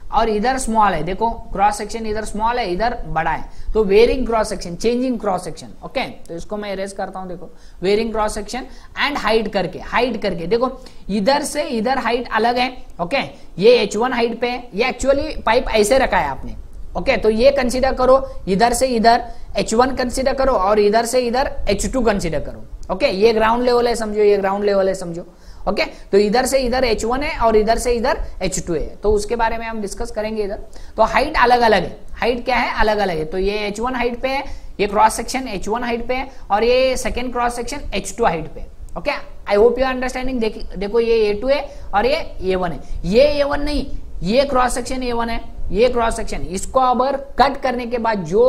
S1: और इधर स्मॉल है, देखो क्रॉस सेक्शन इधर स्मॉल है इधर बड़ा है, तो varying cross section, changing cross section. Okay, तो इसको मैं इरेज करता हूं, देखो varying cross section and height करके देखो इधर से इधर हाइट अलग है। ओके, ये H1 हाइट पे है, ये एक्चुअली पाइप ऐसे रखा है आपने। ओके, तो ये कंसीडर करो, इधर से इधर H1 कंसीडर करो और इधर से इधर H2 कंसीडर करो। ओके, ये ग्राउंड लेवल है समझो, ये ग्राउंड लेवल है समझो। ओके, तो इधर से इधर H1 है और इधर से इधर H2 है, तो उसके बारे में हम डिस्कस करेंगे इधर। तो हाइट अलग अलग है, हाइट क्या है, अलग अलग है। तो ये H1 हाइट पे है, ये क्रॉस सेक्शन H1 हाइट पे है और ये second cross section H2 height पे है। Okay, I hope you understanding. देखो ये A2 है और ये A1 है, ये A1 नहीं, ये क्रॉस सेक्शन A1 है, ये क्रॉस सेक्शन। इसको अगर कट करने के बाद जो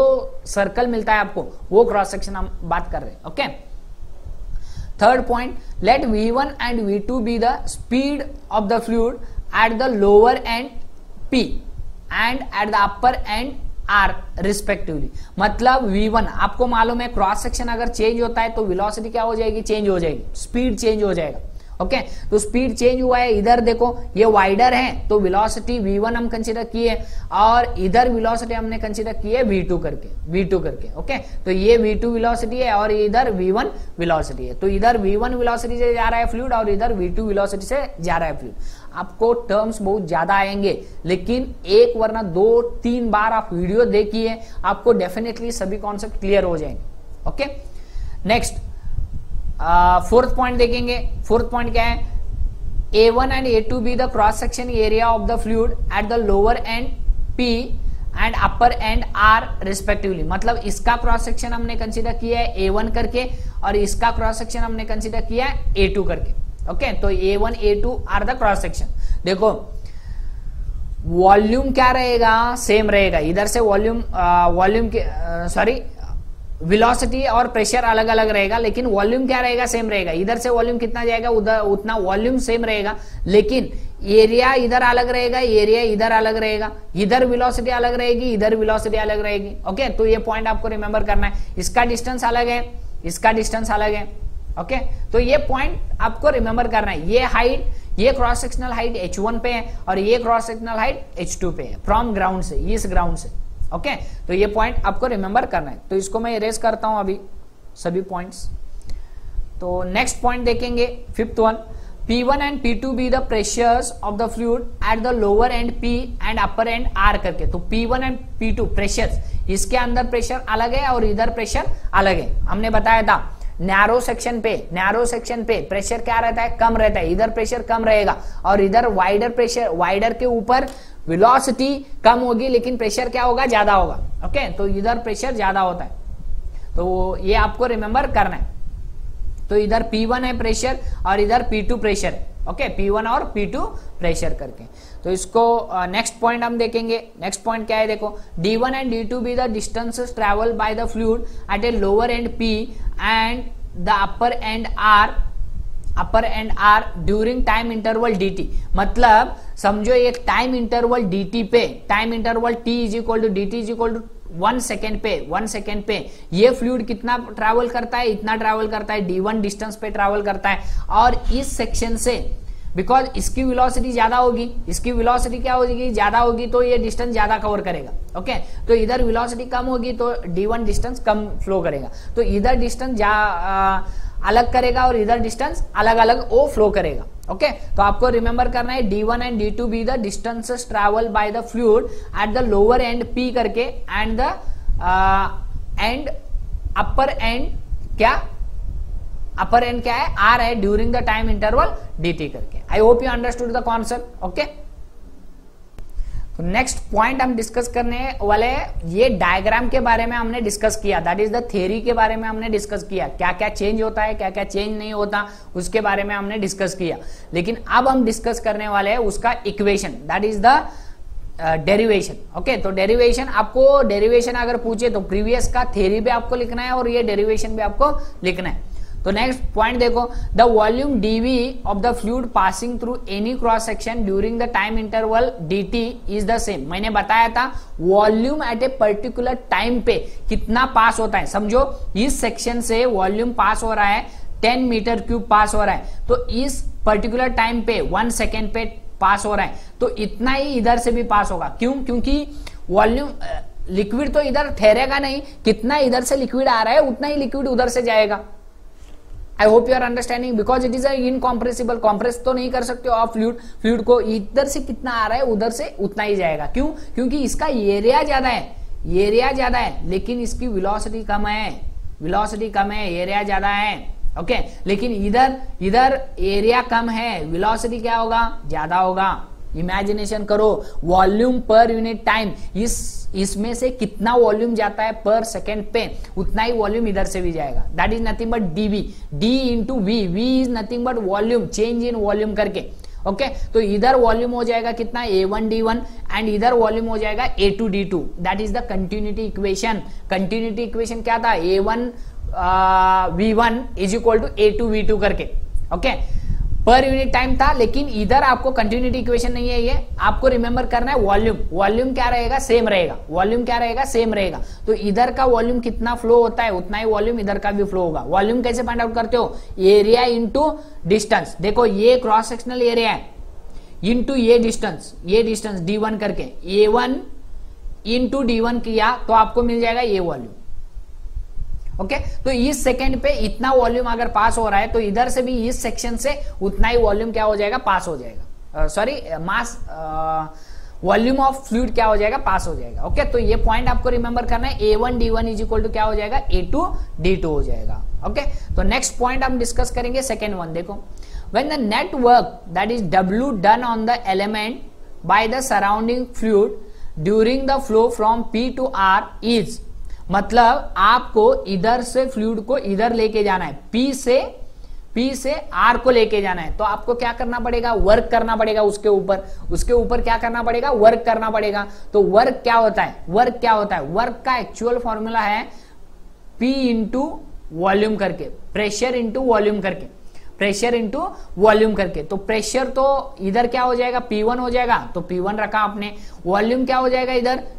S1: सर्कल मिलता है आपको, वो क्रॉस सेक्शन हम बात कर रहे हैं। Okay, third point, let V1 and V2 be the speed of the fluid at the lower end P and at the upper end R respectively। मतलब V1 आपको मालूम है क्रॉस सेक्शन अगर चेंज होता है तो वेलोसिटी क्या हो जाएगी, चेंज हो जाएगी, स्पीड चेंज हो जाएगा। ओके, तो स्पीड चेंज हुआ है, इधर देखो ये वाइडर है तो वेलोसिटी V1 हम कंसीडर किए और इधर वेलोसिटी हमने कंसीडर की है V2 करके। ओके, तो ये V2 वेलोसिटी है और इधर V1 वेलोसिटी है, तो इधर V1 वेलोसिटी से जा रहा है फ्लूइड और इधर V2 वेलोसिटी से जा रहा है फ्लूइड। आपको टर्म्स बहुत ज्यादा आएंगे, लेकिन एक वरना 2-3 बार आप वीडियो देखिए, आपको डेफिनेटली सभी कॉन्सेप्ट क्लियर हो जाएंगे। ओके, नेक्स्ट फोर्थ पॉइंट देखेंगे। फोर्थ पॉइंट क्या है, A1 and A2 be the cross section area of the fluid at the lower end P and upper end R respectively. मतलब इसका क्रॉस सेक्शन हमने कंसीडर किया है A1 करके और इसका क्रॉस सेक्शन हमने कंसीडर किया है A2 करके। ओके, तो A1 A2 are the cross section. देखो वॉल्यूम क्या रहेगा, सेम रहेगा, इधर से वॉल्यूम वेलोसिटी और प्रेशर अलग अलग रहेगा, लेकिन वॉल्यूम क्या रहेगा, सेम रहेगा। इधर से वॉल्यूम कितना जाएगा उधर उतना वॉल्यूम सेम रहेगा, लेकिन एरिया इधर अलग रहेगा, एरिया इधर अलग रहेगा, इधर वेलोसिटी अलग रहेगी, इधर वेलोसिटी अलग रहेगी। ओके, तो ये पॉइंट आपको रिमेंबर करना है। इसका डिस्टेंस अलग है, इसका डिस्टेंस अलग है। ओके, तो ये पॉइंट आपको रिमेंबर करना है। ये हाइट, ये क्रॉस सेक्शनल हाइट H1 पे है और ये क्रॉस सेक्शनल हाइट H2 पे है, फ्रॉम ग्राउंड से, इस ग्राउंड से। ओके, तो ये पॉइंट आपको रिमेंबर करना है। तो इसको मैं इरेज करता हूं अभी सभी पॉइंट्स। तो नेक्स्ट पॉइंट देखेंगे, fifth one, P1 and P2 be the pressures of the fluid at the lower end P and upper end R करके। तो P1 एंड P2 प्रेशर्स, इसके अंदर प्रेशर अलग है और इधर प्रेशर अलग है। हमने बताया था नैरो सेक्शन पे प्रेशर क्या रहता है, कम रहता है, इधर प्रेशर कम रहेगा और इधर वाइडर प्रेशर, वाइडर के ऊपर वेलोसिटी कम होगी लेकिन प्रेशर क्या होगा, ज्यादा होगा। ओके, तो इधर प्रेशर ज्यादा होता है, तो ये आपको रिमेंबर करना है। तो इधर P1 है प्रेशर और इधर P2 प्रेशर है। ओके, P1 और P2 प्रेशर करके। तो इसको नेक्स्ट पॉइंट हम देखेंगे। नेक्स्ट पॉइंट क्या है, देखो D1 and D2 be the distances travel by the fluid at a lower end P and the upper end R during time interval dt। मतलब समझो एक टाइम इंटरवल dt पे, time interval t is equal to dt is equal to 1 second पे ये फ्लूइड कितना ट्रैवल करता है, इतना ट्रैवल करता है, D1 डिस्टेंस पे ट्रैवल करता है। और इस सेक्शन से बिकॉज इसकी वेलोसिटी ज्यादा होगी, इसकी वेलोसिटी क्या होगी, ज्यादा होगी, तो ये डिस्टेंस ज्यादा कवर करेगा। ओके, तो इधर वेलोसिटी कम होगी तो D1 डिस्टेंस कम फ्लो करेगा, तो इधर डिस्टेंस अलग करेगा और इधर डिस्टेंस अलग अलग वो फ्लो करेगा। ओके, तो आपको रिमेंबर करना है D1 and D2 be the distances travel by the fluid at the lower end P करके and the and upper and क्या है, R है, during the time interval dt करके। I hope you understood the concept. Okay, तो नेक्स्ट पॉइंट हम डिस्कस करने वाले, ये डायग्राम के बारे में हमने डिस्कस किया, दैट इज द थ्योरी के बारे में हमने डिस्कस किया, क्या क्या चेंज होता है, क्या क्या चेंज नहीं होता, उसके बारे में हमने डिस्कस किया। लेकिन अब हम डिस्कस करने वाले हैं उसका equation, that is the derivation. Okay, तो डेरिवेशन, आपको डेरिवेशन अगर पूछे तो प्रीवियस का थ्योरी भी आपको लिखना है और ये डेरिवेशन भी आपको लिखना है। तो नेक्स्ट पॉइंट देखो, the volume dV of the fluid passing through any cross section during the time interval dt is the same. मैंने बताया था volume at a particular time पे कितना पास होता है। समझो इस सेक्शन से वॉल्यूम पास हो रहा है 10 मीटर क्यूब पास हो रहा है, तो इस पर्टिकुलर टाइम पे 1 सेकेंड पे पास हो रहा है, तो इतना ही इधर से भी पास होगा। क्यों? क्योंकि वॉल्यूम लिक्विड तो इधर ठहरेगा नहीं, कितना इधर से लिक्विड आ रहा है उतना ही लिक्विड उधर से जाएगा। I hope you are understanding, because it is incompressible, compress तो नहीं कर सकते हो आप फ्लूइड को, इधर से कितना आ रहा है उधर से उतना ही जाएगा। क्यों? क्योंकि इसका एरिया ज्यादा है, एरिया ज्यादा है लेकिन इसकी वेलोसिटी कम है, वेलोसिटी कम है, एरिया ज्यादा है। ओके लेकिन इधर एरिया कम है, वेलोसिटी क्या होगा? ज्यादा होगा। इमेजिनेशन करो, वॉल्यूम पर यूनिट टाइम, इसमें से कितना वॉल्यूम जाता है पर सेकेंड पे, उतना ही वॉल्यूम इधर से भी जाएगा। That is nothing but dV, d into v, v is nothing but volume, change in volume करके। ओके तो इधर वॉल्यूम हो जाएगा कितना? A1D1 एंड इधर वॉल्यूम हो जाएगा A2D2। That is the continuity equation. Continuity equation क्या था? A1V1 is equal to A2V2 करके। ओके पर यूनिट टाइम था, लेकिन इधर आपको कंटिन्यूटी इक्वेशन नहीं है, ये आपको रिमेंबर करना है वॉल्यूम। वॉल्यूम क्या रहेगा? सेम रहेगा। वॉल्यूम क्या रहेगा? सेम रहेगा। तो इधर का वॉल्यूम कितना फ्लो होता है उतना ही वॉल्यूम इधर का भी फ्लो होगा। वॉल्यूम कैसे फाइंड आउट करते हो? Area into distance. देखो ये क्रॉस सेक्शनल एरिया है इंटू ये डिस्टेंस D1 करके, A1 इंटू D1 किया तो आपको मिल जाएगा ये वॉल्यूम। ओके तो इस सेकंड पे इतना वॉल्यूम अगर पास हो रहा है तो इधर से भी इस सेक्शन से उतना ही वॉल्यूम क्या हो जाएगा? पास हो जाएगा। Sorry mass volume of fluid क्या हो जाएगा? पास हो जाएगा। ओके तो ये पॉइंट आपको रिमेंबर करना है। A1D1 इज इक्वल टू क्या हो जाएगा? A2D2 हो जाएगा। ओके तो नेक्स्ट पॉइंट हम डिस्कस करेंगे सेकेंड वन। देखो, when the net work that is W done on the element by the surrounding fluid during the flow from P to R is, मतलब आपको इधर से फ्लूइड को इधर लेके जाना है, P से R को लेके जाना है, तो आपको क्या करना पड़ेगा? वर्क करना पड़ेगा उसके ऊपर क्या करना पड़ेगा? वर्क करना पड़ेगा। तो वर्क क्या होता है? वर्क का एक्चुअल फॉर्मूला है P इंटू वॉल्यूम करके, प्रेशर इंटू वॉल्यूम करके, प्रेशर इंटू वॉल्यूम करके। तो प्रेशर तो इधर क्या हो जाएगा? P1 हो जाएगा, तो P1 रखा आपने। वॉल्यूम क्या हो जाएगा?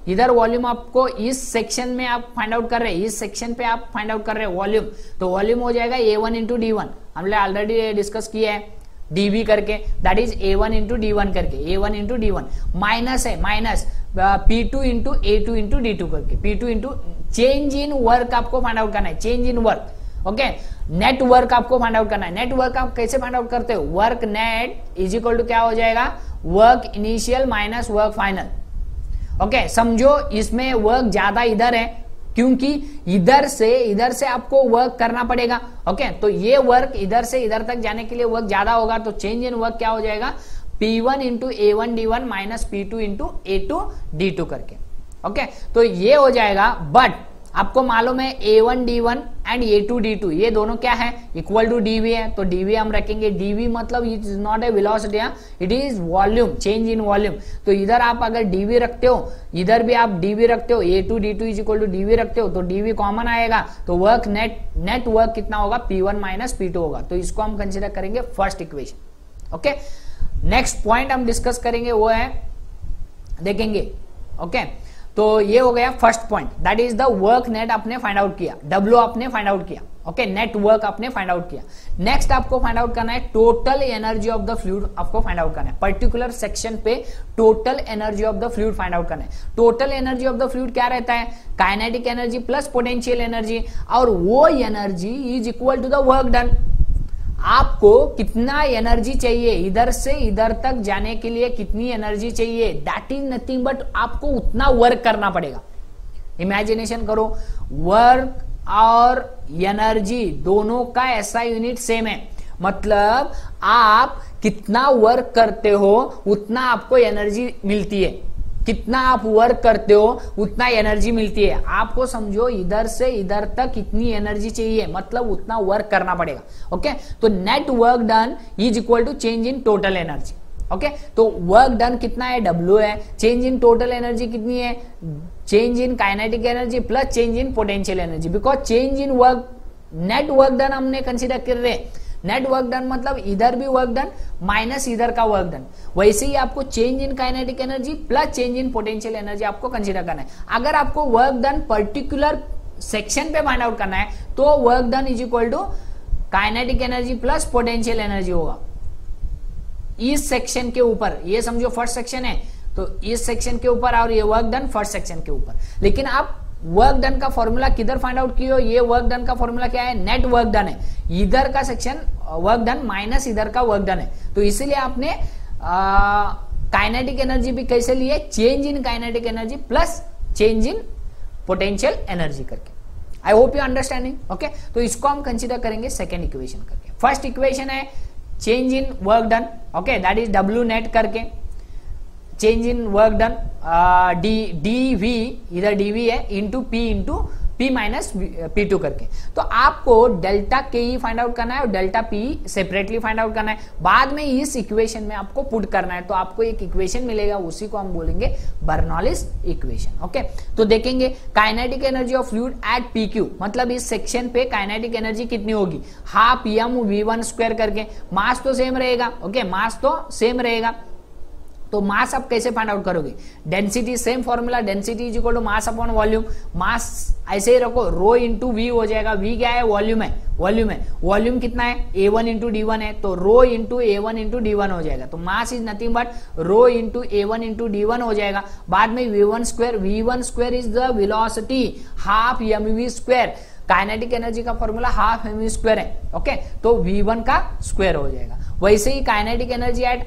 S1: इधर वॉल्यूम आपको इस सेक्शन में आप फाइंड आउट कर रहे हैं, इस सेक्शन पे आप फाइंड आउट कर रहे हैं वॉल्यूम, तो वॉल्यूम हो जाएगा A1 इंटू D1। हमने ऑलरेडी डिस्कस किया है dV करके, that is A1 into D1 करके, A1 इंटू D1 माइनस है, minus P2 into A2 into D2 करके, P2 into change in work आपको फाइंड आउट करना है, change in work. Okay net work आपको फाइंड आउट करना है। नेट वर्क आप कैसे फाइंड आउट करते हो? Work net is equal to क्या हो जाएगा? Work initial minus work final. Okay समझो इसमें वर्क ज्यादा इधर है क्योंकि इधर से आपको वर्क करना पड़ेगा। ओके तो ये वर्क इधर से इधर तक जाने के लिए वर्क ज्यादा होगा, तो चेंज इन वर्क क्या हो जाएगा? P1 into A1D1 minus P2 into A2D2 करके। ओके तो ये हो जाएगा, बट आपको मालूम है A1D1 एंड A2D2 ये दोनों क्या है? इक्वल टू dV है, तो dV हम रखेंगे। dV मतलब it is not a velocity, it is volume, change in volume. तो इधर आप अगर dV रखते हो, इधर भी आप dV रखते हो, A2D2 is equal to dV रखते हो, तो dV कॉमन आएगा, तो वर्क नेट वर्क कितना होगा? P1 माइनस P2 होगा। तो इसको हम कंसिडर करेंगे first equation. Okay next point हम डिस्कस करेंगे वो है, देखेंगे। ओके तो ये हो गया first point, that is the work net आपने फाइंड आउट किया, W आपने फाइंड आउट किया। ओके नेट वर्क आपने फाइंड आउट किया। नेक्स्ट आपको फाइंड आउट करना है total energy of the fluid, आपको फाइंड आउट करना है पर्टिकुलर सेक्शन पे total energy of the fluid find out करना है। Total energy of the fluid क्या रहता है? Kinetic energy plus potential energy, और वो energy is equal to the work done. आपको कितना एनर्जी चाहिए, इधर से इधर तक जाने के लिए कितनी एनर्जी चाहिए? दैट इज नथिंग बट आपको उतना वर्क करना पड़ेगा। इमेजिनेशन करो, वर्क और एनर्जी दोनों का ऐसा यूनिट सेम है, मतलब आप कितना वर्क करते हो उतना आपको एनर्जी मिलती है, कितना आप वर्क करते हो उतना एनर्जी मिलती है। आपको समझो इधर से इधर तक कितनी एनर्जी चाहिए, मतलब उतना वर्क करना पड़ेगा। ओके तो net work done is equal to change in total energy. Okay तो वर्क डन कितना है? W है। चेंज इन टोटल एनर्जी कितनी है? Change in kinetic energy plus change in potential energy, because change in work net work done हमने कंसीडर कर रहे हैं। नेट वर्क डन मतलब इधर भी वर्क डन माइनस इधर का वर्क डन। वैसे ही आपको change in kinetic energy plus change in potential energy आपको कंसीडर करना है। अगर आपको वर्क डन पर्टिकुलर सेक्शन पे फाइंड आउट करना है तो work done is equal to kinetic energy plus potential energy होगा इस सेक्शन के ऊपर। ये समझो फर्स्ट सेक्शन है तो इस सेक्शन के ऊपर और ये वर्क डन फर्स्ट सेक्शन के ऊपर। लेकिन आप वर्क डन का फॉर्मूला किधर फाइंड आउट किए हो? ये वर्क डन का फॉर्मूला क्या है? नेट वर्क डन है। इधर का सेक्शन वर्क डन माइनस इधर का वर्क डन है। तो इसीलिए आपने काइनेटिक एनर्जी भी कैसे लिए? Change in kinetic energy plus change in potential energy करके। I hope you understanding. Okay, तो इसको हम कंसीडर करेंगे सेकेंड इक्वेशन करके। फर्स्ट इक्वेशन है change in work done, okay, that is W net करके change in work done D V, इधर डी वी है, इंटू पी माइनस P2 करके। तो आपको डेल्टा के ई फाइंड आउट करना है और delta P separately find out करना है। बाद में इस इक्वेशन में आपको पुट करना है तो आपको एक इक्वेशन मिलेगा, उसी को हम बोलेंगे बर्नौलीज इक्वेशन। ओके, तो देखेंगे kinetic energy of fluid at PQ, मतलब इस सेक्शन पे काइनेटिक एनर्जी कितनी होगी? हाफ mv1 स्क्वायर करके। मास तो सेम रहेगा, ओके, मास तो सेम रहेगा। तो मास आप कैसे फाइंड आउट करोगे? Density same formula, density is equal to mass upon volume. Mass ऐसे ही रखो, रो इंटू वी हो जाएगा। वी क्या है? वॉल्यूम है, वॉल्यूम है। वॉल्यूम कितना है? A1 इंटू D1 है, तो रो इंटू A1 इंटू D1 हो जाएगा। तो mass is nothing but rho into A1 into D1 हो जाएगा। बाद में V1 square is the velocity, half mv square. Kinetic energy का फॉर्मूला हाफ mv स्क्वायर है, ओके, तो V1 का स्क्वायर हो जाएगा। वैसे ही काइनेटिक एनर्जी एट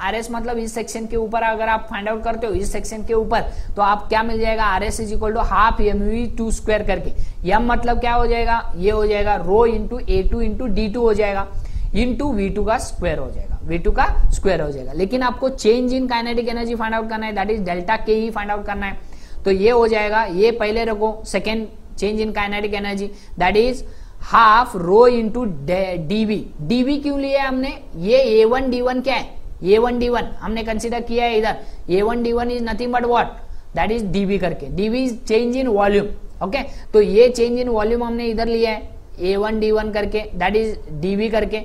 S1: RS मतलब इस सेक्शन के ऊपर अगर आप फाइंड आउट करते हो इस सेक्शन के ऊपर, तो आप क्या मिल जाएगा? RS is equal to half mv2 square करके। m मतलब क्या हो जाएगा? ये हो जाएगा rho into A2 into D2 हो जाएगा, इंटू V2 का स्क्वायर हो जाएगा, V2 का स्क्वायर हो जाएगा। लेकिन आपको change in kinetic energy find out करना है, दैट इज डेल्टा के ही फाइंड आउट करना है। तो ये हो जाएगा, ये पहले रखो, second change in kinetic energy that is half rho into DV क्यों लिया है हमने? ये A1 D1 क्या है? A1 D1 हमने कंसीडर किया है इधर। A1 D1 is nothing but what? That is DV करके। DV is change in volume, okay, तो ये चेंज इन वॉल्यूम हमने इधर लिया है A1 D1 करके, दैट इज डीवी करके,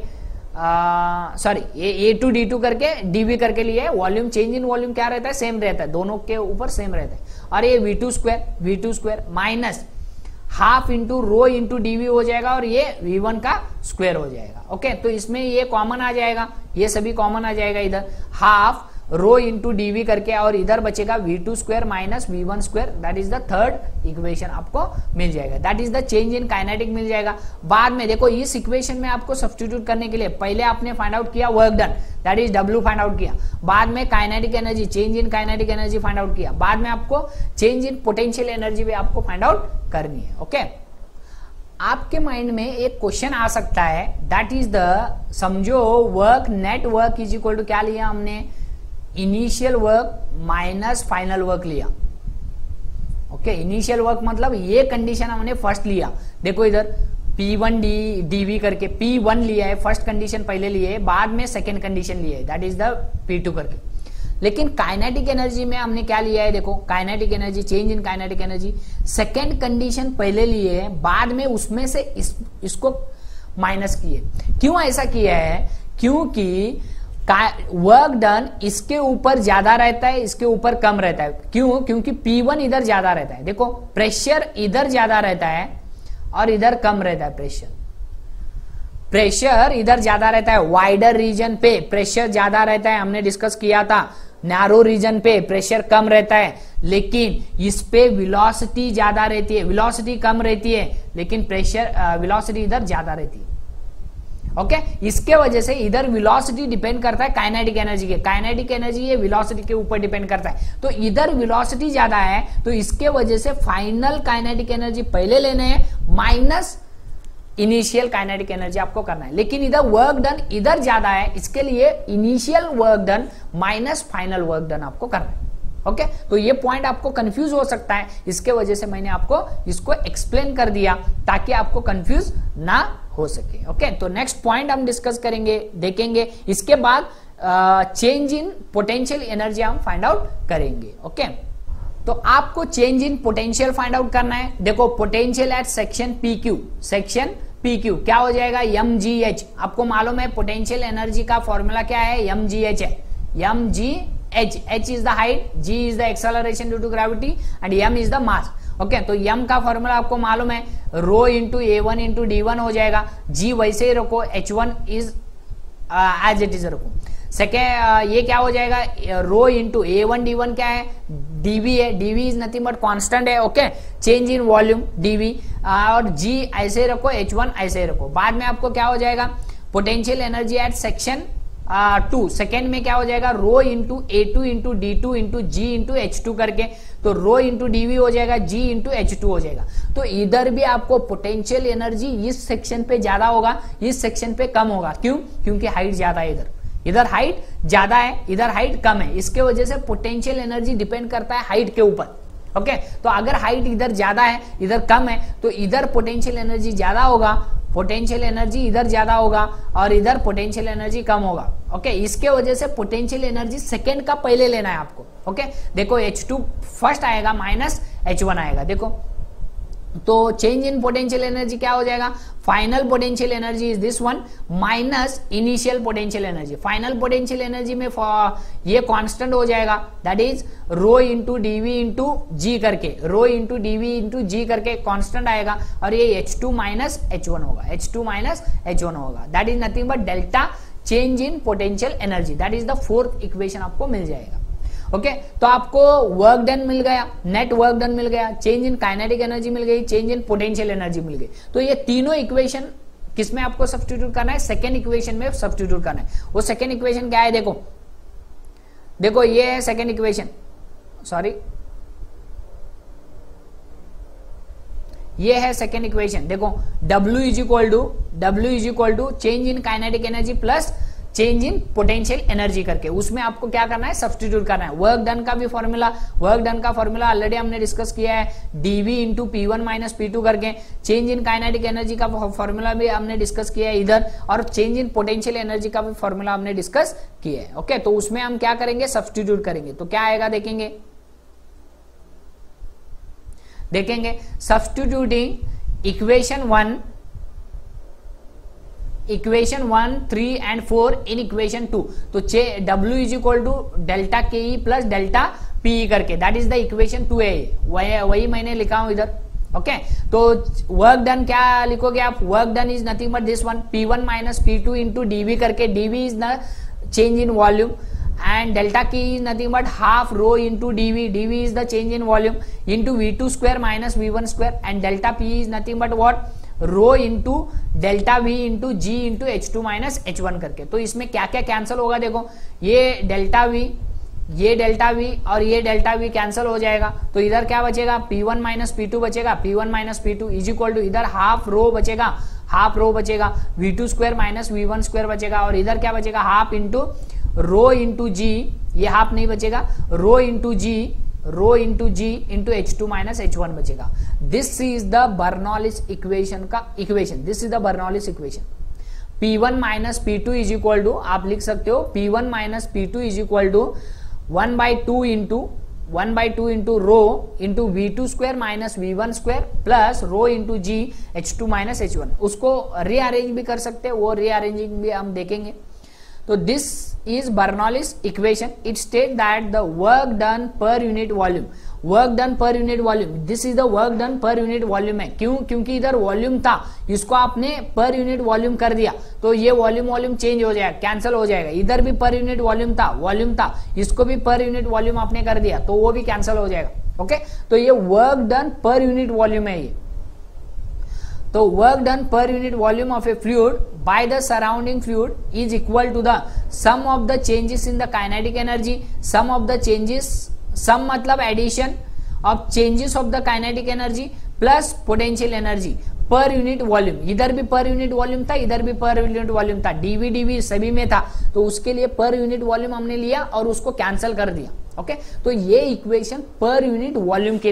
S1: सॉरी A2 D2 करके डीवी करके लिया है। वॉल्यूम चेंज इन वॉल्यूम क्या रहता है? सेम रहता है, दोनों के ऊपर सेम रहता है। और ये V2 square minus half into rho into DV हो जाएगा और ये V1 का स्क्वायर हो जाएगा। ओके, तो इसमें ये कॉमन आ जाएगा, ये सभी कॉमन आ जाएगा इधर, हाफ रो इंटू डीवी करके, और इधर बचेगा V2 square minus V1 square. That is the third equation आपको मिल जाएगा, that is the change in kinetic मिल जाएगा। बाद में देखो इस इक्वेशन में आपको सब्स्टिट्यूट करने के लिए पहले आपने फाइंड आउट किया work done, that is W find out किया। बाद में kinetic energy, change in kinetic energy find out किया। बाद में आपको चेंज इन पोटेंशियल एनर्जी भी आपको फाइंड आउट करनी है। ओके, आपके माइंड में एक क्वेश्चन आ सकता है, दैट इज द, समझो work net work is equal to क्या लिया हमने? Initial work minus final work लिया। ओके, इनिशियल वर्क मतलब ये कंडीशन हमने फर्स्ट लिया। देखो इधर P1 dV करके P1 लिया है, फर्स्ट कंडीशन पहले लिए है, बाद में सेकेंड कंडीशन लिया है, दैट इज द P2 करके। लेकिन काइनेटिक एनर्जी में हमने क्या लिया है? देखो kinetic energy, change in kinetic energy, second condition पहले लिए है, बाद में उसमें से इसको माइनस किए। क्यों ऐसा किया है? क्योंकि वर्क डन इसके ऊपर ज्यादा रहता है, इसके ऊपर कम रहता है। क्यों? क्योंकि P1 इधर ज्यादा रहता है। देखो प्रेशर इधर ज्यादा रहता है और इधर कम रहता है प्रेशर। प्रेशर इधर ज्यादा रहता है, वाइडर रीजन पे प्रेशर ज्यादा रहता है, हमने डिस्कस किया था। नैरो रीजन पे प्रेशर कम रहता है, लेकिन इस पे वेलोसिटी ज्यादा रहती है, वेलोसिटी कम रहती है, लेकिन प्रेशर वेलोसिटी इधर ज्यादा रहती है। ओके, इसके वजह से इधर वेलोसिटी डिपेंड करता है काइनेटिक एनर्जी के, काइनेटिक एनर्जी ये वेलोसिटी के ऊपर डिपेंड करता है। तो इधर वेलोसिटी ज्यादा है, तो इसके वजह से फाइनल काइनेटिक एनर्जी पहले लेने हैं माइनस इनिशियल काइनेटिक एनर्जी आपको करना है। लेकिन इधर वर्क डन इधर ज्यादा है, इसके लिए initial work done minus final work done आपको करना है। ओके, तो ये पॉइंट आपको कंफ्यूज हो सकता है, इसके वजह से मैंने आपको इसको एक्सप्लेन कर दिया ताकि आपको कंफ्यूज ना हो सके। ओके, तो नेक्स्ट पॉइंट हम डिस्कस करेंगे, देखेंगे, इसके बाद चेंज इन पोटेंशियल एनर्जी हम फाइंड आउट करेंगे। ओके, तो आपको change in potential find out करना है। देखो potential at section PQ, section PQ क्या हो जाएगा mgh। आपको मालूम है पोटेंशियल एनर्जी का फॉर्मूला क्या है, mgh है, mgh, h is the height, g is the acceleration due to gravity and m is the mass. Okay, तो m का फॉर्मूला आपको मालूम है, रो इंटू A1 इंटू D1 हो जाएगा, g वैसे ही रखो, H1 is as it is रखो। सेकेंड ये क्या हो जाएगा, रो इंटू A1 D1 क्या है, dV है, dV is nothing but constant है। Okay, change in volume dV, और g ऐसे ही रखो, H1 ऐसे ही रखो। बाद में आपको क्या हो जाएगा, potential energy at section 2 second में क्या हो जाएगा, rho into A2 into D2 into G into H2 करके, तो रो इंटू dV हो जाएगा, G इंटू H2 हो जाएगा। तो इधर भी आपको पोटेंशियल एनर्जी इस सेक्शन पे ज्यादा होगा, इस सेक्शन पे कम होगा। क्यों? क्योंकि हाइट ज्यादा है, इधर हाइट ज्यादा है, इधर हाइट कम है। इसके वजह से पोटेंशियल एनर्जी डिपेंड करता है हाइट के ऊपर। ओके, तो अगर हाइट इधर ज्यादा है, इधर कम है, तो इधर पोटेंशियल एनर्जी ज्यादा होगा, पोटेंशियल एनर्जी इधर ज्यादा होगा, और इधर पोटेंशियल एनर्जी कम होगा। ओके, इसके वजह से पोटेंशियल एनर्जी सेकेंड का पहले लेना है आपको। ओके, देखो H2 फर्स्ट आएगा माइनस H1 आएगा, देखो तो चेंज इन पोटेंशियल एनर्जी क्या हो जाएगा, final potential energy is this one minus initial potential energy. Final potential energy में ये कांस्टेंट हो जाएगा, that is rho into dV into जी करके, रो इंटू dV इंटू जी करके कांस्टेंट आएगा, और ये H2 माइनस H1 होगा, H2 माइनस H1 होगा, that is nothing but delta change in potential energy. That is the fourth equation आपको मिल जाएगा। ओके, तो आपको वर्क डन मिल गया, नेट वर्क डन मिल गया, चेंज इन काइनेटिक एनर्जी मिल गई, चेंज इन पोटेंशियल एनर्जी मिल गई। तो ये तीनों इक्वेशन किसमें आपको सब्स्टिट्यूट करना है, सेकेंड इक्वेशन में सब्स्टिट्यूट करना है। वो सेकेंड इक्वेशन क्या है, देखो देखो ये है सेकेंड इक्वेशन, सॉरी ये है सेकेंड इक्वेशन। देखो W is equal to change in kinetic energy plus change in potential energy करके, उसमें आपको क्या करना है, सब्स्टिट्यूट करना है। वर्क डन का भी फॉर्मूला, वर्क डन का फॉर्मूला ऑलरेडी हमने डिस्कस किया है, dV into P1 minus P2 करके। चेंज इन काइनेटिक एनर्जी का फॉर्मूला भी हमने डिस्कस किया है इधर, और चेंज इन पोटेंशियल एनर्जी का भी फॉर्मूला हमने डिस्कस किया है। ओके, तो उसमें हम क्या करेंगे, सब्स्टिट्यूट करेंगे, तो क्या आएगा देखेंगे substituting equation 1, 3 and 4 in equation 2, तो W is equal to delta KE plus delta PE करके, दैट इज द इक्वेशन 2 है, वही मैंने लिखा हूं इधर। ओके, तो वर्क डन क्या लिखोगे आप, work done is nothing but this one, P1 minus P2 into dV करके, dV is the change in volume, and delta K is nothing but half rho into dV, dV is the change in volume, into V2 square minus V1 square, and delta P is nothing but what, rho into delta V into G into H2 minus H1 करके। तो इसमें क्या क्या कैंसिल होगा, देखो ये डेल्टा V, ये डेल्टा V और ये डेल्टा V कैंसिल हो जाएगा, तो इधर क्या बचेगा, P1 माइनस P2 बचेगा, P1 minus P2 is equal to, इधर हाफ रो बचेगा, V2 square minus V1 square बचेगा, और इधर क्या बचेगा, half into rho into G, ये हाफ नहीं बचेगा, रो इंटू जी इंटू H2 माइनस H1 बचेगा। This is the Bernoulli's equation का equation, this is the Bernoulli's equation. P1 minus P2 is equal to, आप लिख सकते हो P1 minus P2 is equal to 1/2 into rho into V2 square minus V1 square plus rho into G H2 minus H1। उसको रीअरेंज भी कर सकते हैं, वो रीअरेंजिंग भी हम देखेंगे। तो this is Bernoulli's equation. It states that the work done per unit volume, this is the work done per unit volume है। क्यों? क्योंकि इधर वॉल्यूम था, इसको आपने पर यूनिट वॉल्यूम कर दिया, तो ये वॉल्यूम चेंज हो जाएगा, कैंसिल हो जाएगा। इधर भी पर यूनिट वॉल्यूम था, इसको भी पर यूनिट वॉल्यूम आपने कर दिया, तो वो भी कैंसिल हो जाएगा। ओके, तो ये work done per unit volume है ये। तो work done per unit volume of a fluid by the surrounding fluid is equal to the sum of the changes in the kinetic energy, sum मतलब addition of changes of the kinetic energy plus potential energy per unit volume. इधर भी पर यूनिट वॉल्यूम था, इधर भी पर यूनिट वॉल्यूम था, dV सभी में था, तो उसके लिए पर यूनिट वॉल्यूम हमने लिया और उसको कैंसिल कर दिया। ओके, तो ये इक्वेशन पर यूनिट वॉल्यूम के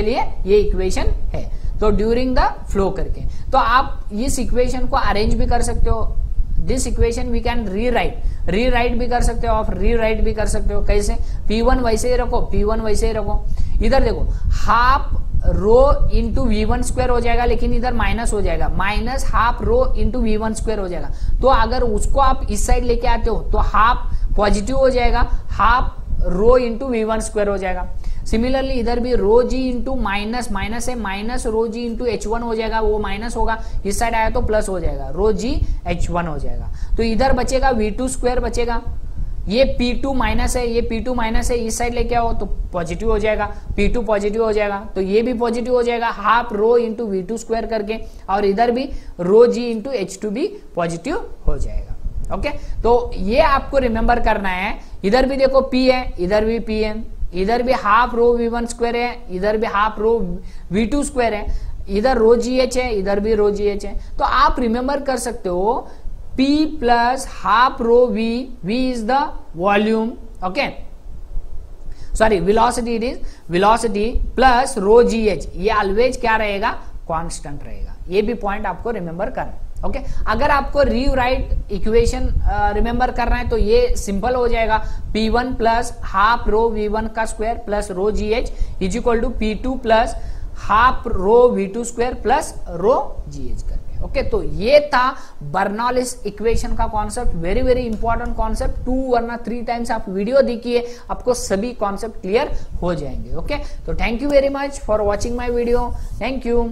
S1: लिए, ये इक्वेशन है। तो ड्यूरिंग द फ्लो करके, तो आप इस इक्वेशन को अरेंज भी कर सकते हो, this equation we can rewrite भी कर सकते हो, आप रीराइट भी कर सकते हो। कैसे, P1 वैसे ही रखो, इधर देखो half rho into V1 square हो जाएगा, लेकिन इधर माइनस हो जाएगा, minus half rho into V1 square हो जाएगा। तो अगर उसको आप इस साइड लेके आते हो तो हाफ पॉजिटिव हो जाएगा, half rho into V1 square हो जाएगा। सिमिलरली इधर भी रो जी इंटू माइनस, माइनस है, माइनस रो जी इंटू H1 हो जाएगा, वो माइनस होगा, इस साइड आया तो प्लस हो जाएगा, रो जी H1 हो जाएगा। तो इधर बचेगा V2 स्क्वायर बचेगा, ये P2 माइनस है, ये P2 माइनस है, इस साइड लेके आओ तो पॉजिटिव हो जाएगा, P2 पॉजिटिव हो जाएगा, तो ये भी पॉजिटिव हो जाएगा, half rho into V2 square करके, और इधर भी रो जी इंटू H2 भी पॉजिटिव हो जाएगा। ओके, तो ये आपको रिमेंबर करना है। इधर भी देखो P है, इधर भी P है, इधर भी हाफ रो V1 स्क्वायर है, इधर भी हाफ रो V2 स्क्वायर है, इधर रो GH है, इधर भी रो GH है। तो आप रिमेंबर कर सकते हो P plus half row V, V is the volume, okay sorry velocity, it is velocity plus rho GH, ये ऑलवेज क्या रहेगा, कांस्टेंट रहेगा। ये भी पॉइंट आपको रिमेंबर करना, ओके अगर आपको रीराइट इक्वेशन रिमेंबर करना है तो ये सिंपल हो जाएगा, P1 plus half rho V1 का square plus rho GH is equal to P2 plus half rho V2 square plus rho GH करके। ओके तो ये था बर्नौलीज इक्वेशन का concept, very very important concept, 2 वरना 3 टाइम्स आप वीडियो देखिए, आपको सभी कॉन्सेप्ट क्लियर हो जाएंगे। ओके तो thank you very much for watching my video, thank you.